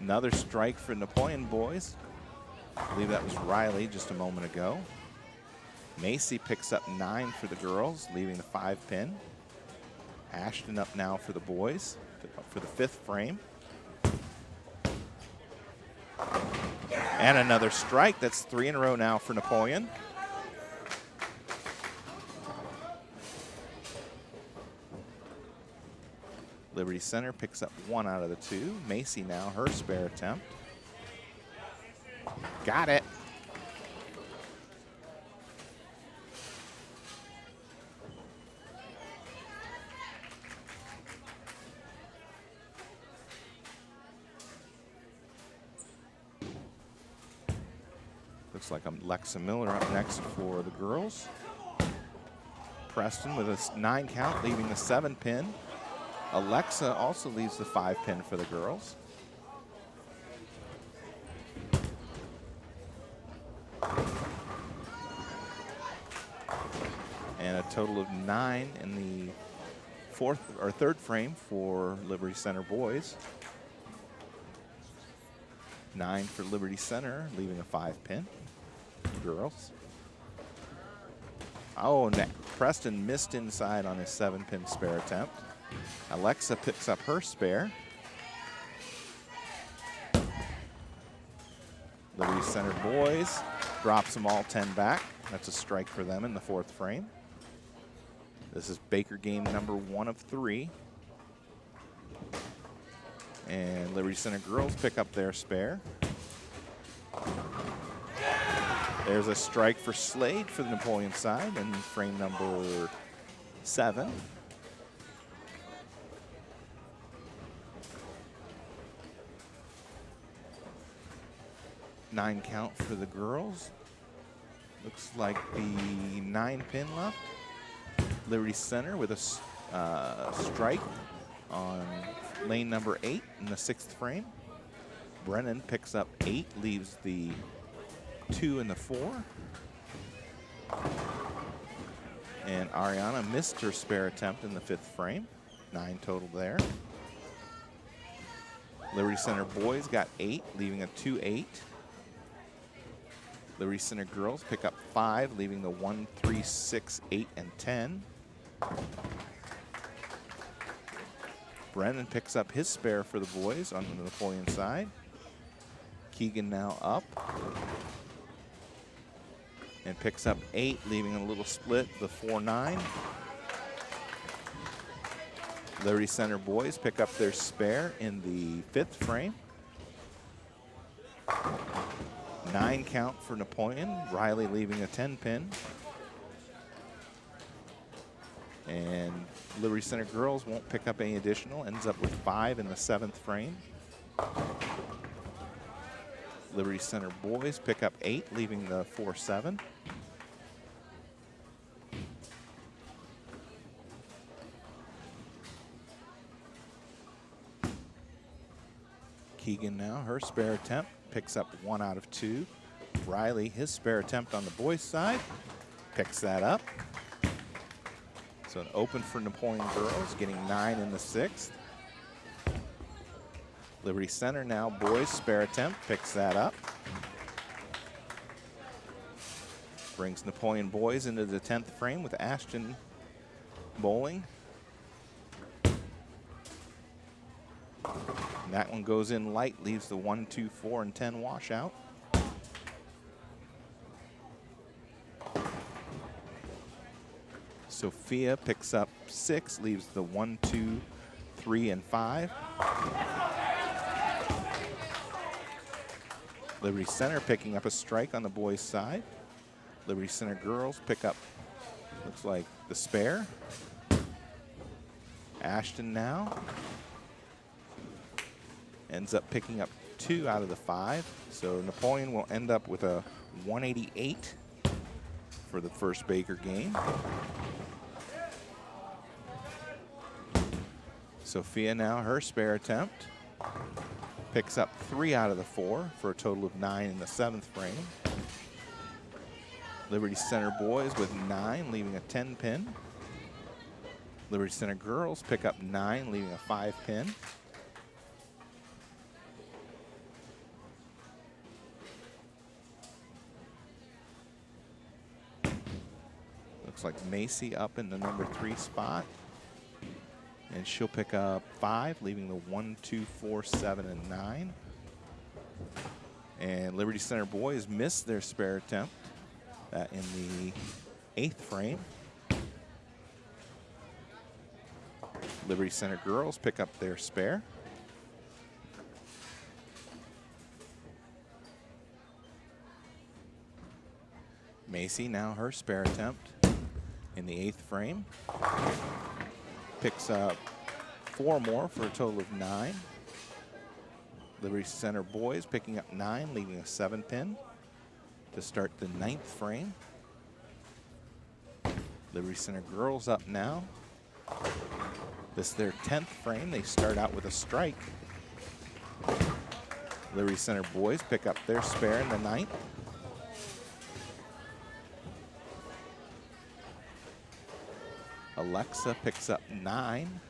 Another strike for Napoleon boys. I believe that was Riley just a moment ago. Macy picks up 9 for the girls, leaving the 5-pin. Ashton up now for the boys, for the 5th frame. And another strike. That's 3 in a row now for Napoleon. Liberty Center picks up 1 out of the 2. Macy now her spare attempt. Got it. Looks like Alexa Miller up next for the girls. Preston with a 9 count, leaving the 7-pin. Alexa also leaves the 5-pin for the girls. And a total of 9 in the 3rd frame for Liberty Center boys. 9 for Liberty Center, leaving a 5-pin. Girls. Oh, Preston missed inside on his 7-pin spare attempt. Alexa picks up her spare. Liberty Center boys drops them all 10 back. That's a strike for them in the 4th frame. This is Baker game number 1 of 3. And Liberty Center girls pick up their spare. There's a strike for Slade for the Napoleon side in frame number 7. Nine count for the girls. Looks like the 9-pin left. Liberty Center with a strike on lane number 8 in the 6th frame. Brennan picks up 8, leaves the 2 in the 4. And Ariana missed her spare attempt in the 5th frame. 9 total there. Liberty Center boys got 8, leaving a 2-8. Liberty Center girls pick up 5, leaving the 1, 3, 6, 8, and 10. Brennan picks up his spare for the boys on the Napoleon side. Keegan now up and picks up 8, leaving a little split, the 4-9. Liberty Center boys pick up their spare in the 5th frame. 9 count for Napoleon. Riley leaving a 10-pin. And Liberty Center girls won't pick up any additional. Ends up with 5 in the 7th frame. Liberty Center boys pick up 8, leaving the 4-7. Keegan now, her spare attempt, picks up 1 out of 2. Riley, his spare attempt on the boys' side, picks that up. So an open for Napoleon girls, getting 9 in the 6th. Liberty Center now, boys' spare attempt, picks that up. Brings Napoleon boys into the 10th frame with Ashton bowling. And that one goes in light, leaves the 1, 2, 4, and 10 washout. Sophia picks up 6, leaves the 1, 2, 3, and 5. Liberty Center picking up a strike on the boys' side. Liberty Center girls pick up, looks like, the spare. Ashton now ends up picking up 2 out of the 5. So Napoleon will end up with a 188 for the first Baker game. Sophia now, her spare attempt, picks up 3 out of the 4 for a total of 9 in the 7th frame. Liberty Center boys with 9, leaving a 10-pin. Liberty Center girls pick up 9, leaving a 5-pin. Looks like Macy up in the number 3 spot. And she'll pick up 5, leaving the 1, 2, 4, 7, and 9. And Liberty Center boys missed their spare attempt in the 8th frame. Liberty Center girls pick up their spare. Macy now her spare attempt in the 8th frame. Picks up 4 more for a total of 9. Liberty Center boys picking up 9, leaving a 7-pin to start the 9th frame. Liberty Center girls up now. This is their 10th frame. They start out with a strike. Liberty Center boys pick up their spare in the 9th. Alexa picks up 9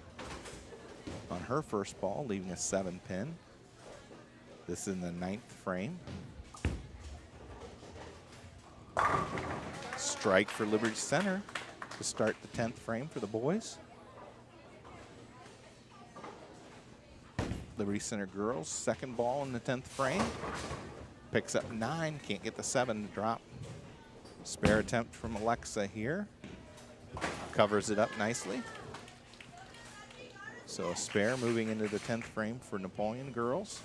on her first ball, leaving a 7-pin. This is in the 9th frame. Strike for Liberty Center to start the 10th frame for the boys. Liberty Center girls, second ball in the 10th frame. Picks up 9, can't get the 7 to drop. Spare attempt from Alexa here. Covers it up nicely. So a spare moving into the 10th frame for Napoleon girls.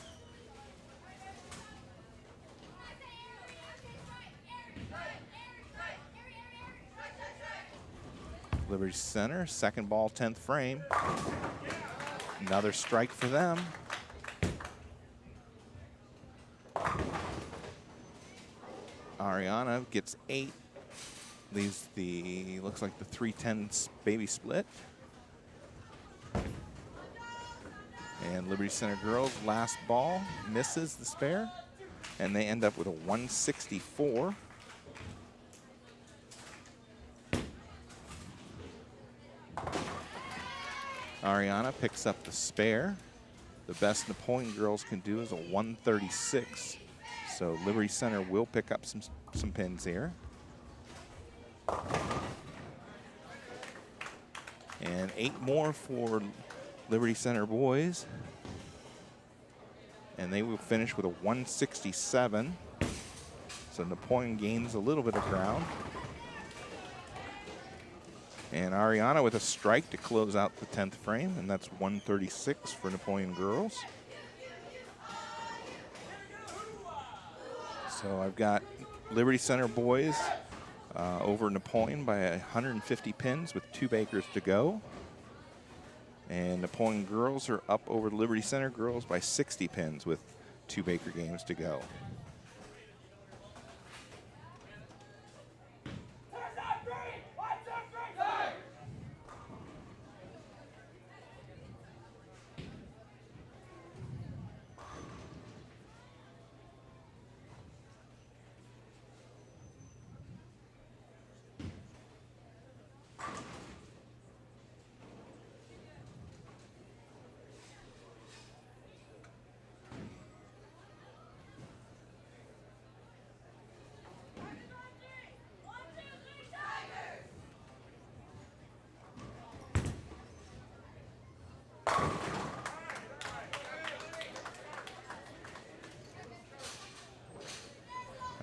Liberty Center, second ball, 10th frame. Another strike for them. Ariana gets 8. Leaves the, looks like the 3-10 baby split. And Liberty Center girls, last ball, misses the spare. and they end up with a 164. Ariana picks up the spare. The best Napoleon girls can do is a 136. So Liberty Center will pick up some pins here. And 8 more for Liberty Center boys. And they will finish with a 167. So Napoleon gains a little bit of ground. And Ariana with a strike to close out the 10th frame, and that's 136 for Napoleon girls. So I've got Liberty Center boys over Napoleon by 150 pins with 2 Bakers to go. And Napoleon girls are up over Liberty Center girls by 60 pins with 2 Baker games to go.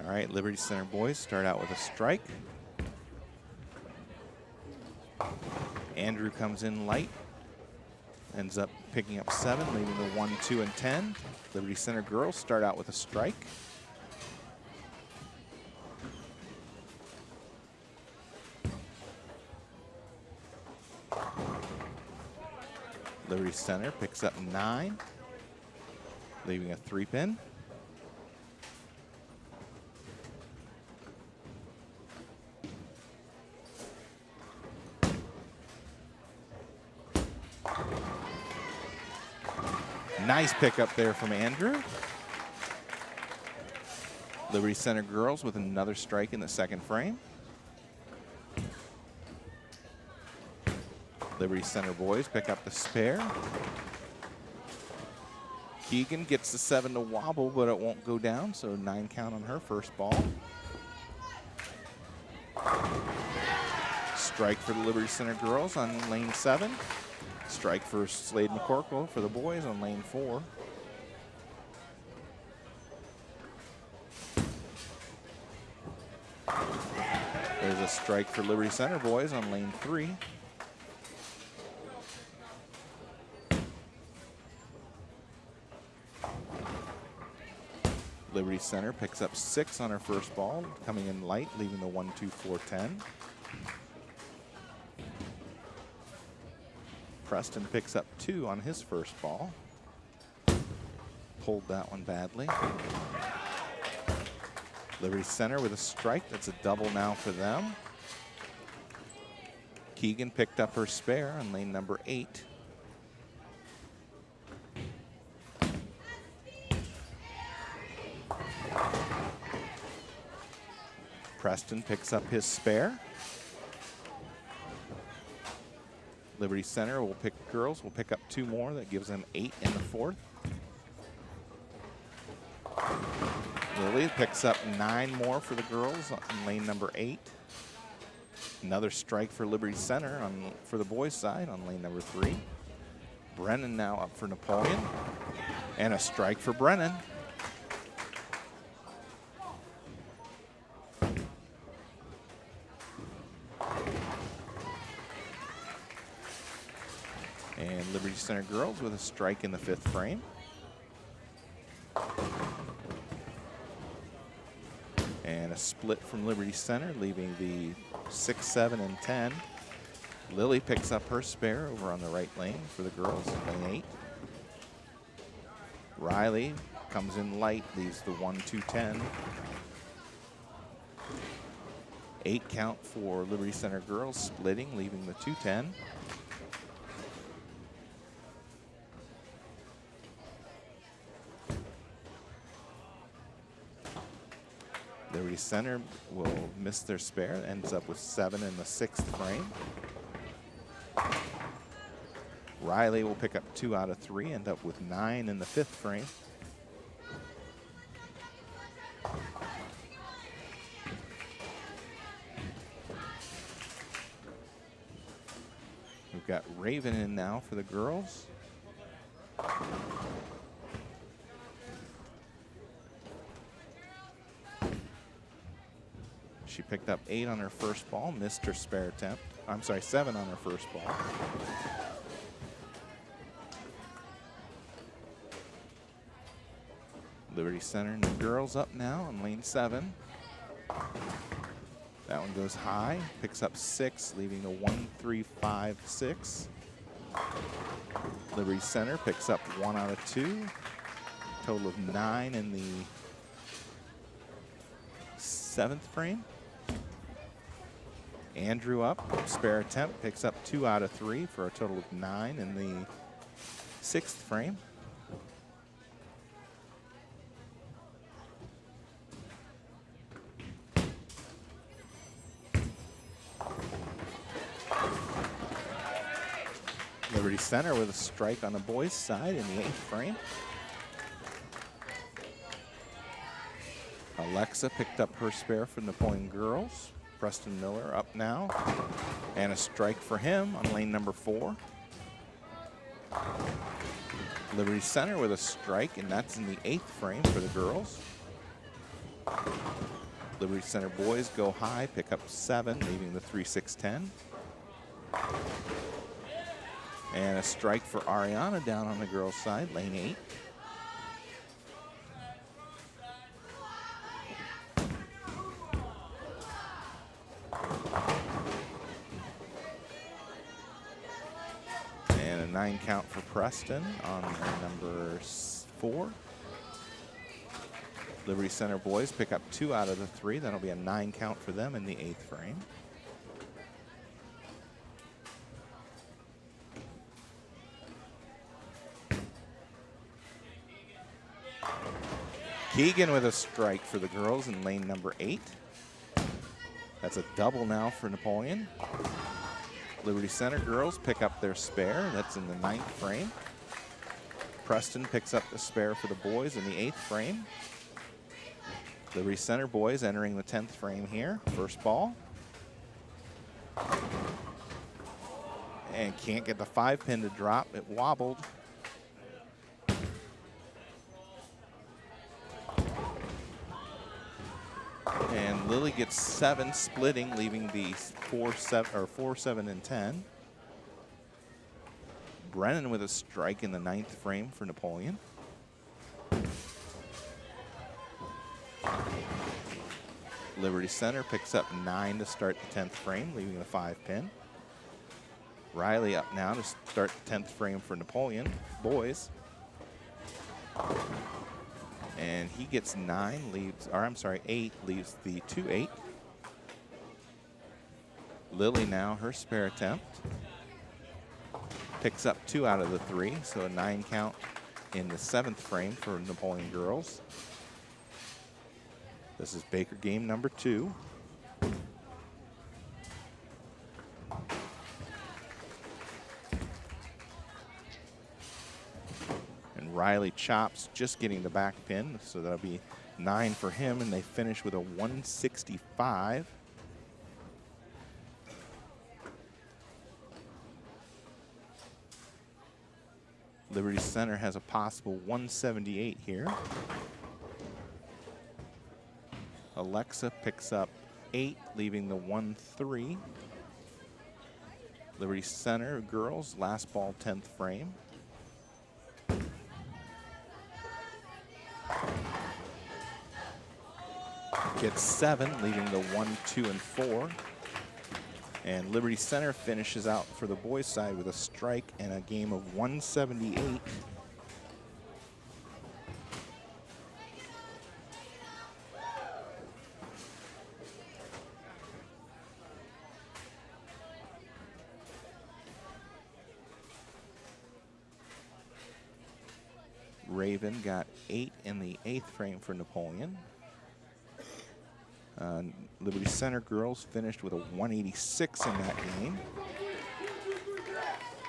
All right, Liberty Center boys start out with a strike. Andrew comes in light, ends up picking up 7, leaving the 1, 2, and 10. Liberty Center girls start out with a strike. Liberty Center picks up 9, leaving a 3-pin. Nice pickup there from Andrew. Liberty Center girls with another strike in the 2nd frame. Liberty Center boys pick up the spare. Keegan gets the 7 to wobble, but it won't go down, so 9 count on her first ball. Strike for the Liberty Center girls on lane 7. Strike for Slade McCorkle for the boys on lane 4. There's a strike for Liberty Center boys on lane 3. Liberty Center picks up 6 on her first ball, coming in light, leaving the 1, 2, 4, 10. Preston picks up 2 on his first ball. Pulled that one badly. Liberty Center with a strike. That's a double now for them. Keegan picked up her spare on lane number 8. Preston picks up his spare. Liberty Center will pick girls, will pick up 2 more. That gives them 8 in the 4th. Lily picks up 9 more for the girls on lane number 8. Another strike for Liberty Center for the boys' side on lane number 3. Brennan now up for Napoleon. And a strike for Brennan. And Liberty Center girls with a strike in the 5th frame. And a split from Liberty Center, leaving the 6, 7, and 10. Lily picks up her spare over on the right lane for the girls, lane 8. Riley comes in light, leaves the 1, 2, 10. 8 count for Liberty Center girls, splitting, leaving the 2, 10. Liberty Center will miss their spare, ends up with 7 in the 6th frame. Riley will pick up 2 out of 3, end up with 9 in the 5th frame. We've got Raven in now for the girls. She picked up 8 on her first ball, missed her spare attempt. I'm sorry, 7 on her first ball. Liberty Center and the girls up now in lane 7. That one goes high, picks up 6, leaving a 1-3-5-6. Liberty Center picks up 1 out of 2. Total of 9 in the 7th frame. Andrew up, spare attempt, picks up 2 out of 3 for a total of 9 in the 6th frame. Liberty Center with a strike on the boys' side in the 8th frame. Alexa picked up her spare for Napoleon girls. Preston Miller up now. And a strike for him on lane number 4. Liberty Center with a strike, and that's in the 8th frame for the girls. Liberty Center boys go high, pick up 7, leaving the 3-6-10. And a strike for Ariana down on the girls' side, lane 8. And a 9 count for Preston on number 4. Liberty Center boys pick up 2 out of the 3. That'll be a 9 count for them in the 8th frame. Keegan with a strike for the girls in lane number 8. That's a double now for Napoleon. Liberty Center girls pick up their spare. That's in the 9th frame. Preston picks up the spare for the boys in the 8th frame. Liberty Center boys entering the 10th frame here. First ball. And can't get the 5-pin to drop. It wobbled. And Lily gets 7 splitting, leaving the 4, 7, and 10. Brennan with a strike in the 9th frame for Napoleon. Liberty Center picks up 9 to start the 10th frame, leaving the 5-pin. Riley up now to start the 10th frame for Napoleon boys. And he gets 9, leaves, or I'm sorry, 8, leaves the 2-8. Lily now, her spare attempt. Picks up 2 out of the 3, so a 9 count in the 7th frame for Napoleon girls. This is Baker game number 2. Riley chops, just getting the back pin, so that'll be 9 for him, and they finish with a 165. Liberty Center has a possible 178 here. Alexa picks up 8, leaving the 1-3. Liberty Center girls, last ball 10th frame. Gets 7, leaving the 1, 2, and 4. And Liberty Center finishes out for the boys' side with a strike and a game of 178. Raven got 8 in the 8th frame for Napoleon. Liberty Center girls finished with a 186 in that game.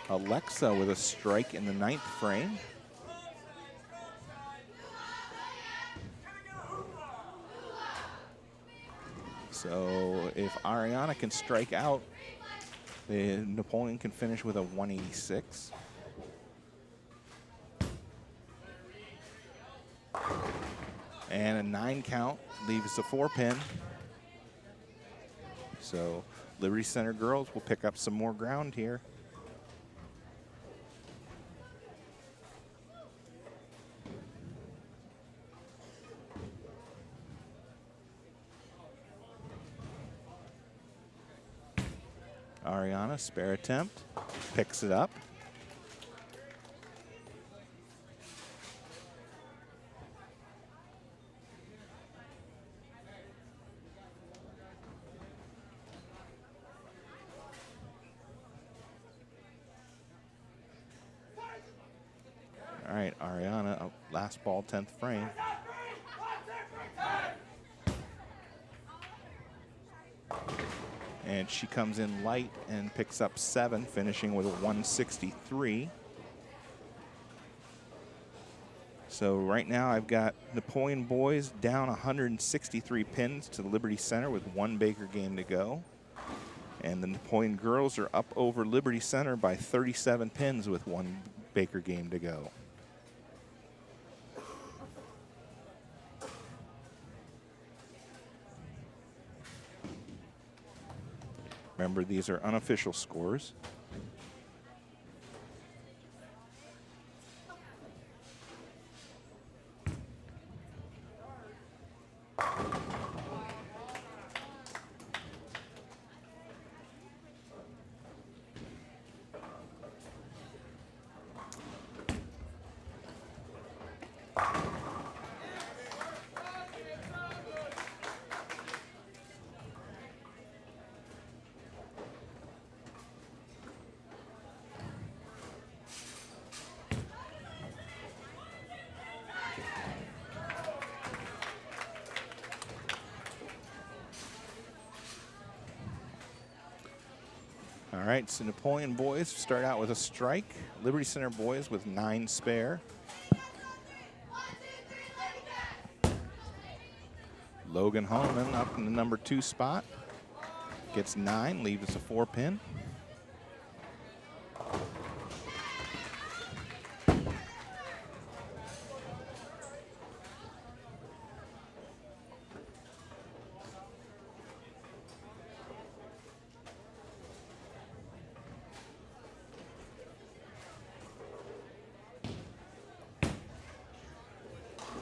Alexa with a strike in the 9th frame. So if Ariana can strike out, Napoleon can finish with a 186. And a 9 count leaves a 4-pin. So Liberty Center girls will pick up some more ground here. Ariana, spare attempt, picks it up. All right, Ariana, last ball, 10th frame. And she comes in light and picks up 7, finishing with a 163. So right now I've got Napoleon boys down 163 pins to Liberty Center with 1 Baker game to go. And the Napoleon girls are up over Liberty Center by 37 pins with 1 Baker game to go. Remember, these are unofficial scores. All right, so Napoleon boys start out with a strike. Liberty Center boys with 9 spare. Logan Holman up in the number 2 spot. Gets 9, leaves us a 4-pin.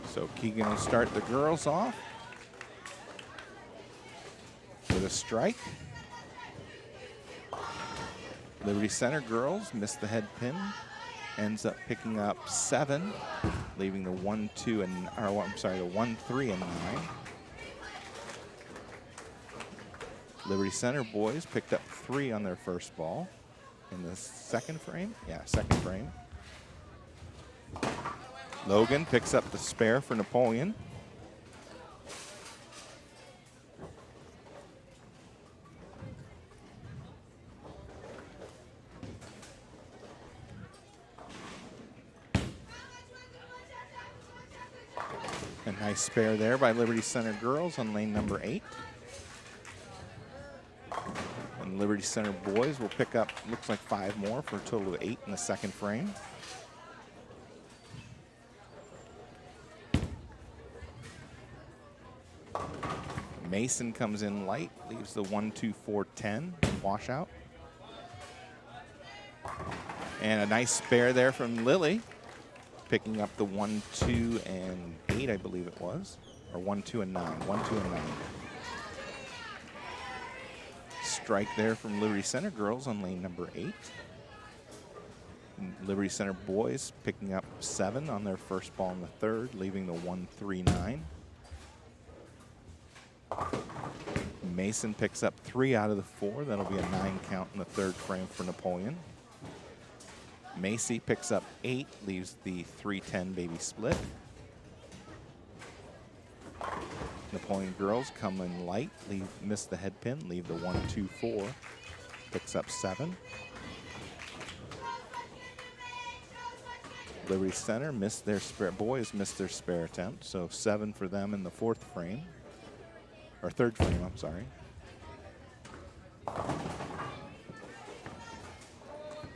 So Keegan will start the girls off with a strike. Liberty Center girls miss the head pin, ends up picking up 7, leaving the 1, 2, and the 1, 3, and 9. Liberty Center boys picked up 3 on their first ball in the 2nd frame. Yeah, 2nd frame. Logan picks up the spare for Napoleon. A nice spare there by Liberty Center girls on lane number 8. And Liberty Center boys will pick up, looks like 5 more for a total of 8 in the 2nd frame. Mason comes in light, leaves the 1, 2, 4, 10 washout. And a nice spare there from Lily, picking up the 1, 2, and 8, I believe it was. Or 1, 2, and 9. 1, 2, and 9. Strike there from Liberty Center girls on lane number 8. And Liberty Center boys picking up 7 on their first ball in the 3rd, leaving the 1, 3, 9. Mason picks up 3 out of the 4. That'll be a 9 count in the 3rd frame for Napoleon. Macy picks up 8, leaves the 3-10 baby split. Napoleon girls come in light, miss the head pin, leave the 1-2-4, picks up 7. Liberty Center missed their spare, boys missed their spare attempt, so 7 for them in the 4th frame, or 3rd frame, I'm sorry.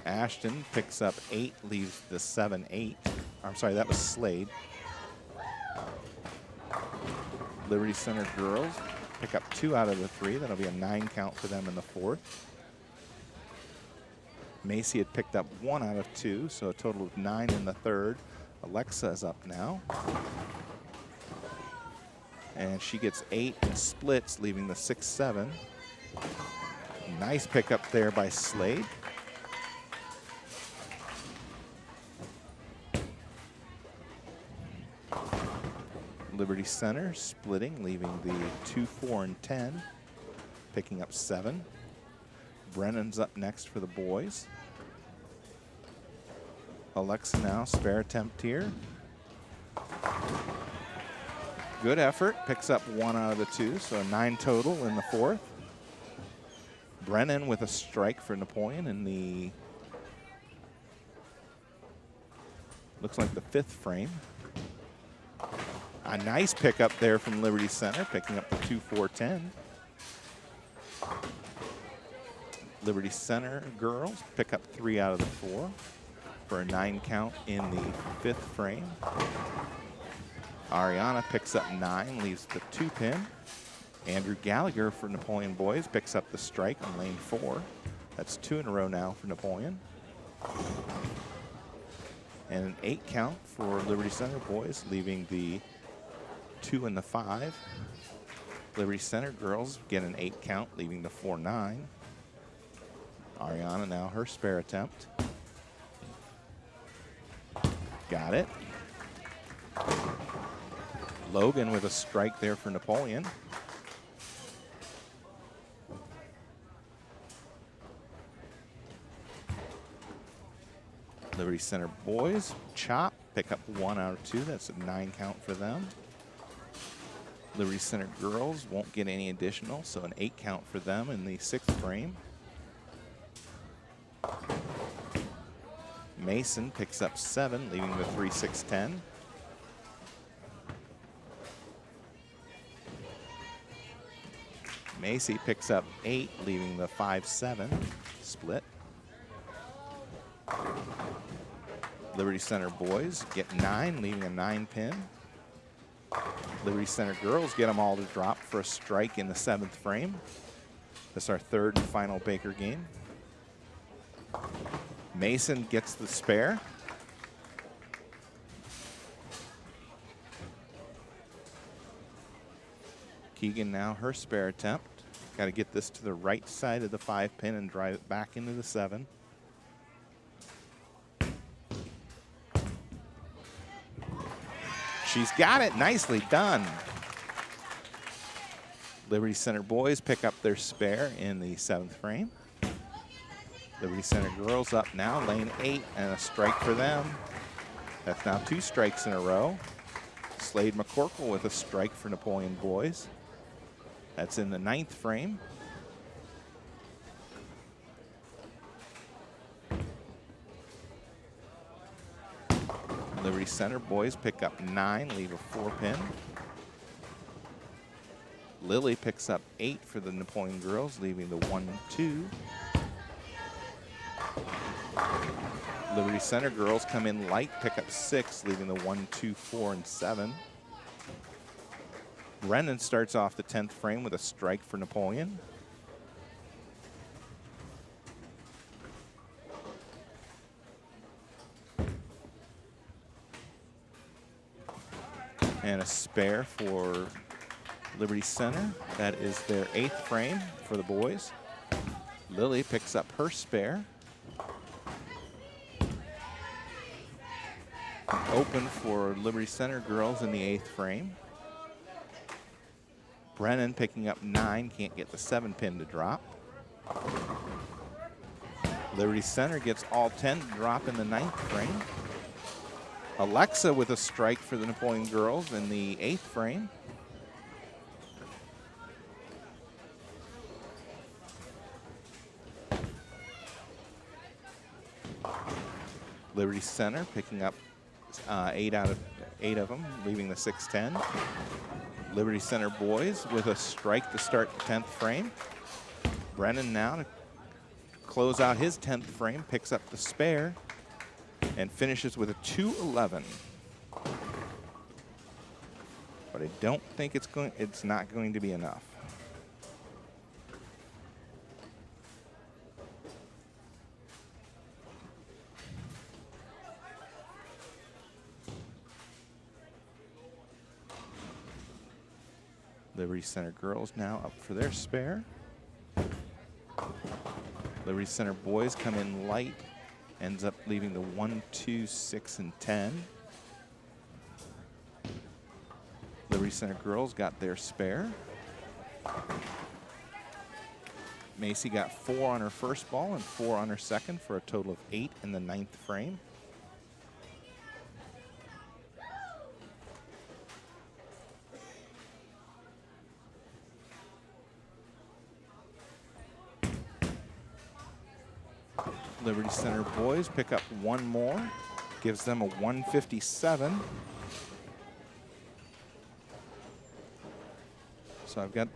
Ashton picks up 8, leaves the 7-8. I'm sorry, that was Slade. Liberty Center girls pick up 2 out of the 3. That'll be a 9 count for them in the 4th. Macy had picked up 1 out of 2, so a total of 9 in the 3rd. Alexa is up now. And she gets 8 and splits, leaving the 6-7. Nice pickup there by Slade. Liberty Center splitting, leaving the 2, 4, and 10, picking up 7. Brennan's up next for the boys. Alexa now, spare attempt here. Good effort, picks up 1 out of the 2, so a 9 total in the 4th. Brennan with a strike for Napoleon in the, looks like the 5th frame. A nice pickup there from Liberty Center, picking up the 2, 4, 10. Liberty Center girls pick up 3 out of the 4 for a 9 count in the 5th frame. Ariana picks up 9, leaves the 2 pin. Andrew Gallagher for Napoleon boys picks up the strike on lane 4. That's 2 in a row now for Napoleon. And an 8 count for Liberty Center boys, leaving the 2 and the 5. Liberty Center girls get an 8 count, leaving the 4-9. Ariana now her spare attempt. Got it. Logan with a strike there for Napoleon. Liberty Center boys chop, pick up 1 out of 2. That's a 9 count for them. Liberty Center girls won't get any additional, so an 8 count for them in the 6th frame. Mason picks up 7, leaving the 3, 6, 10. Macy picks up 8, leaving the 5, 7 split. Liberty Center boys get 9, leaving a 9 pin. Liberty Center girls get them all to drop for a strike in the 7th frame. This is our 3rd and final Baker game. Mason gets the spare. Keegan now her spare attempt. Got to get this to the right side of the 5 pin and drive it back into the 7. She's got it, nicely done. Liberty Center boys pick up their spare in the 7th frame. Liberty Center girls up now, lane 8, and a strike for them. That's now 2 strikes in a row. Slade McCorkle with a strike for Napoleon boys. That's in the 9th frame. Liberty Center boys pick up 9, leave a 4 pin. Lily picks up 8 for the Napoleon girls, leaving the 1, 2. Liberty Center girls come in light, pick up 6, leaving the 1, 2, 4, and 7. Brennan starts off the 10th frame with a strike for Napoleon. And a spare for Liberty Center. That is their 8th frame for the boys. Lily picks up her spare. Open for Liberty Center girls in the 8th frame. Brennan picking up 9, can't get the 7 pin to drop. Liberty Center gets all 10 to drop in the 9th frame. Alexa with a strike for the Napoleon girls in the 8th frame. Liberty Center picking up 8 out of 8 of them, leaving the 6-10. Liberty Center boys with a strike to start the 10th frame. Brennan now to close out his 10th frame, picks up the spare, and finishes with a 2-11. But I don't think it's not going to be enough. Liberty Center girls now up for their spare. Liberty Center boys come in light, ends up leaving the 1, 2, 6, and 10. Liberty Center girls got their spare. Macy got 4 on her first ball and 4 on her second for a total of 8 in the 9th frame. Liberty Center boys pick up 1 more, gives them a 157. So I've got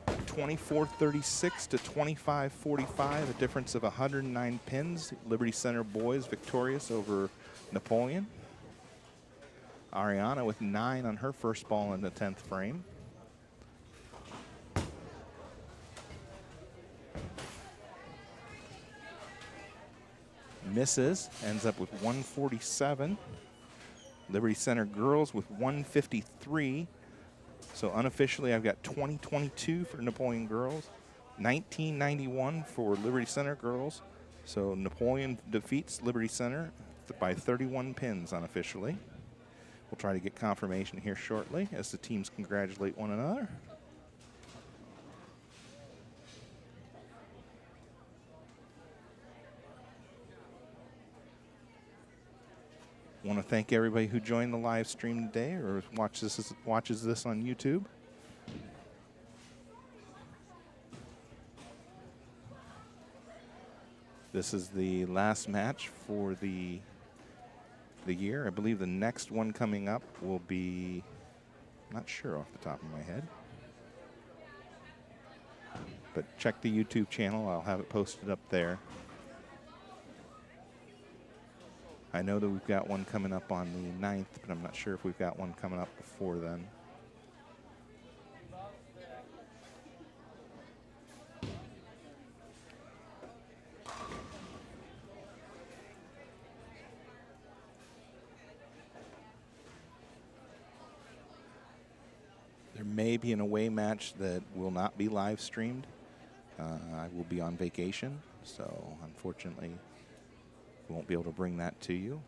24-36 to 25-45, a difference of 109 pins. Liberty Center boys victorious over Napoleon. Ariana with 9 on her first ball in the 10th frame. Misses, ends up with 147. Liberty Center girls with 153. So unofficially, I've got 20-22 for Napoleon girls, 19-91 for Liberty Center girls. So Napoleon defeats Liberty Center by 31 pins unofficially. We'll try to get confirmation here shortly as the teams congratulate one another. I want to thank everybody who joined the live stream today or watches this on YouTube. This is the last match for the year. I believe the next one coming up will be, not sure off the top of my head. But check the YouTube channel. I'll have it posted up there. I know that we've got one coming up on the 9th, but I'm not sure if we've got one coming up before then. There may be an away match that will not be live streamed. I will be on vacation, so unfortunately, we won't be able to bring that to you.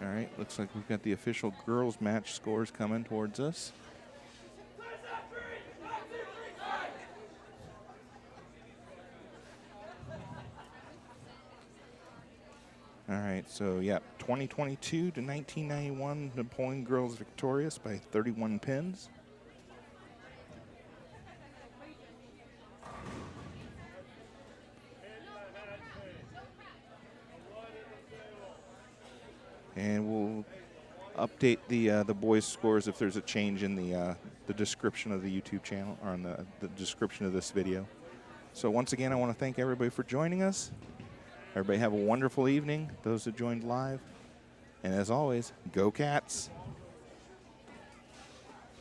All right, looks like we've got the official girls match scores coming towards us. All right, so yeah, 20-22 to 1991, Napoleon girls victorious by 31 pins. And we'll update the boys' scores if there's a change in the description of the YouTube channel or in the description of this video. So once again, I want to thank everybody for joining us. Everybody have a wonderful evening, those that joined live. And as always, go Cats!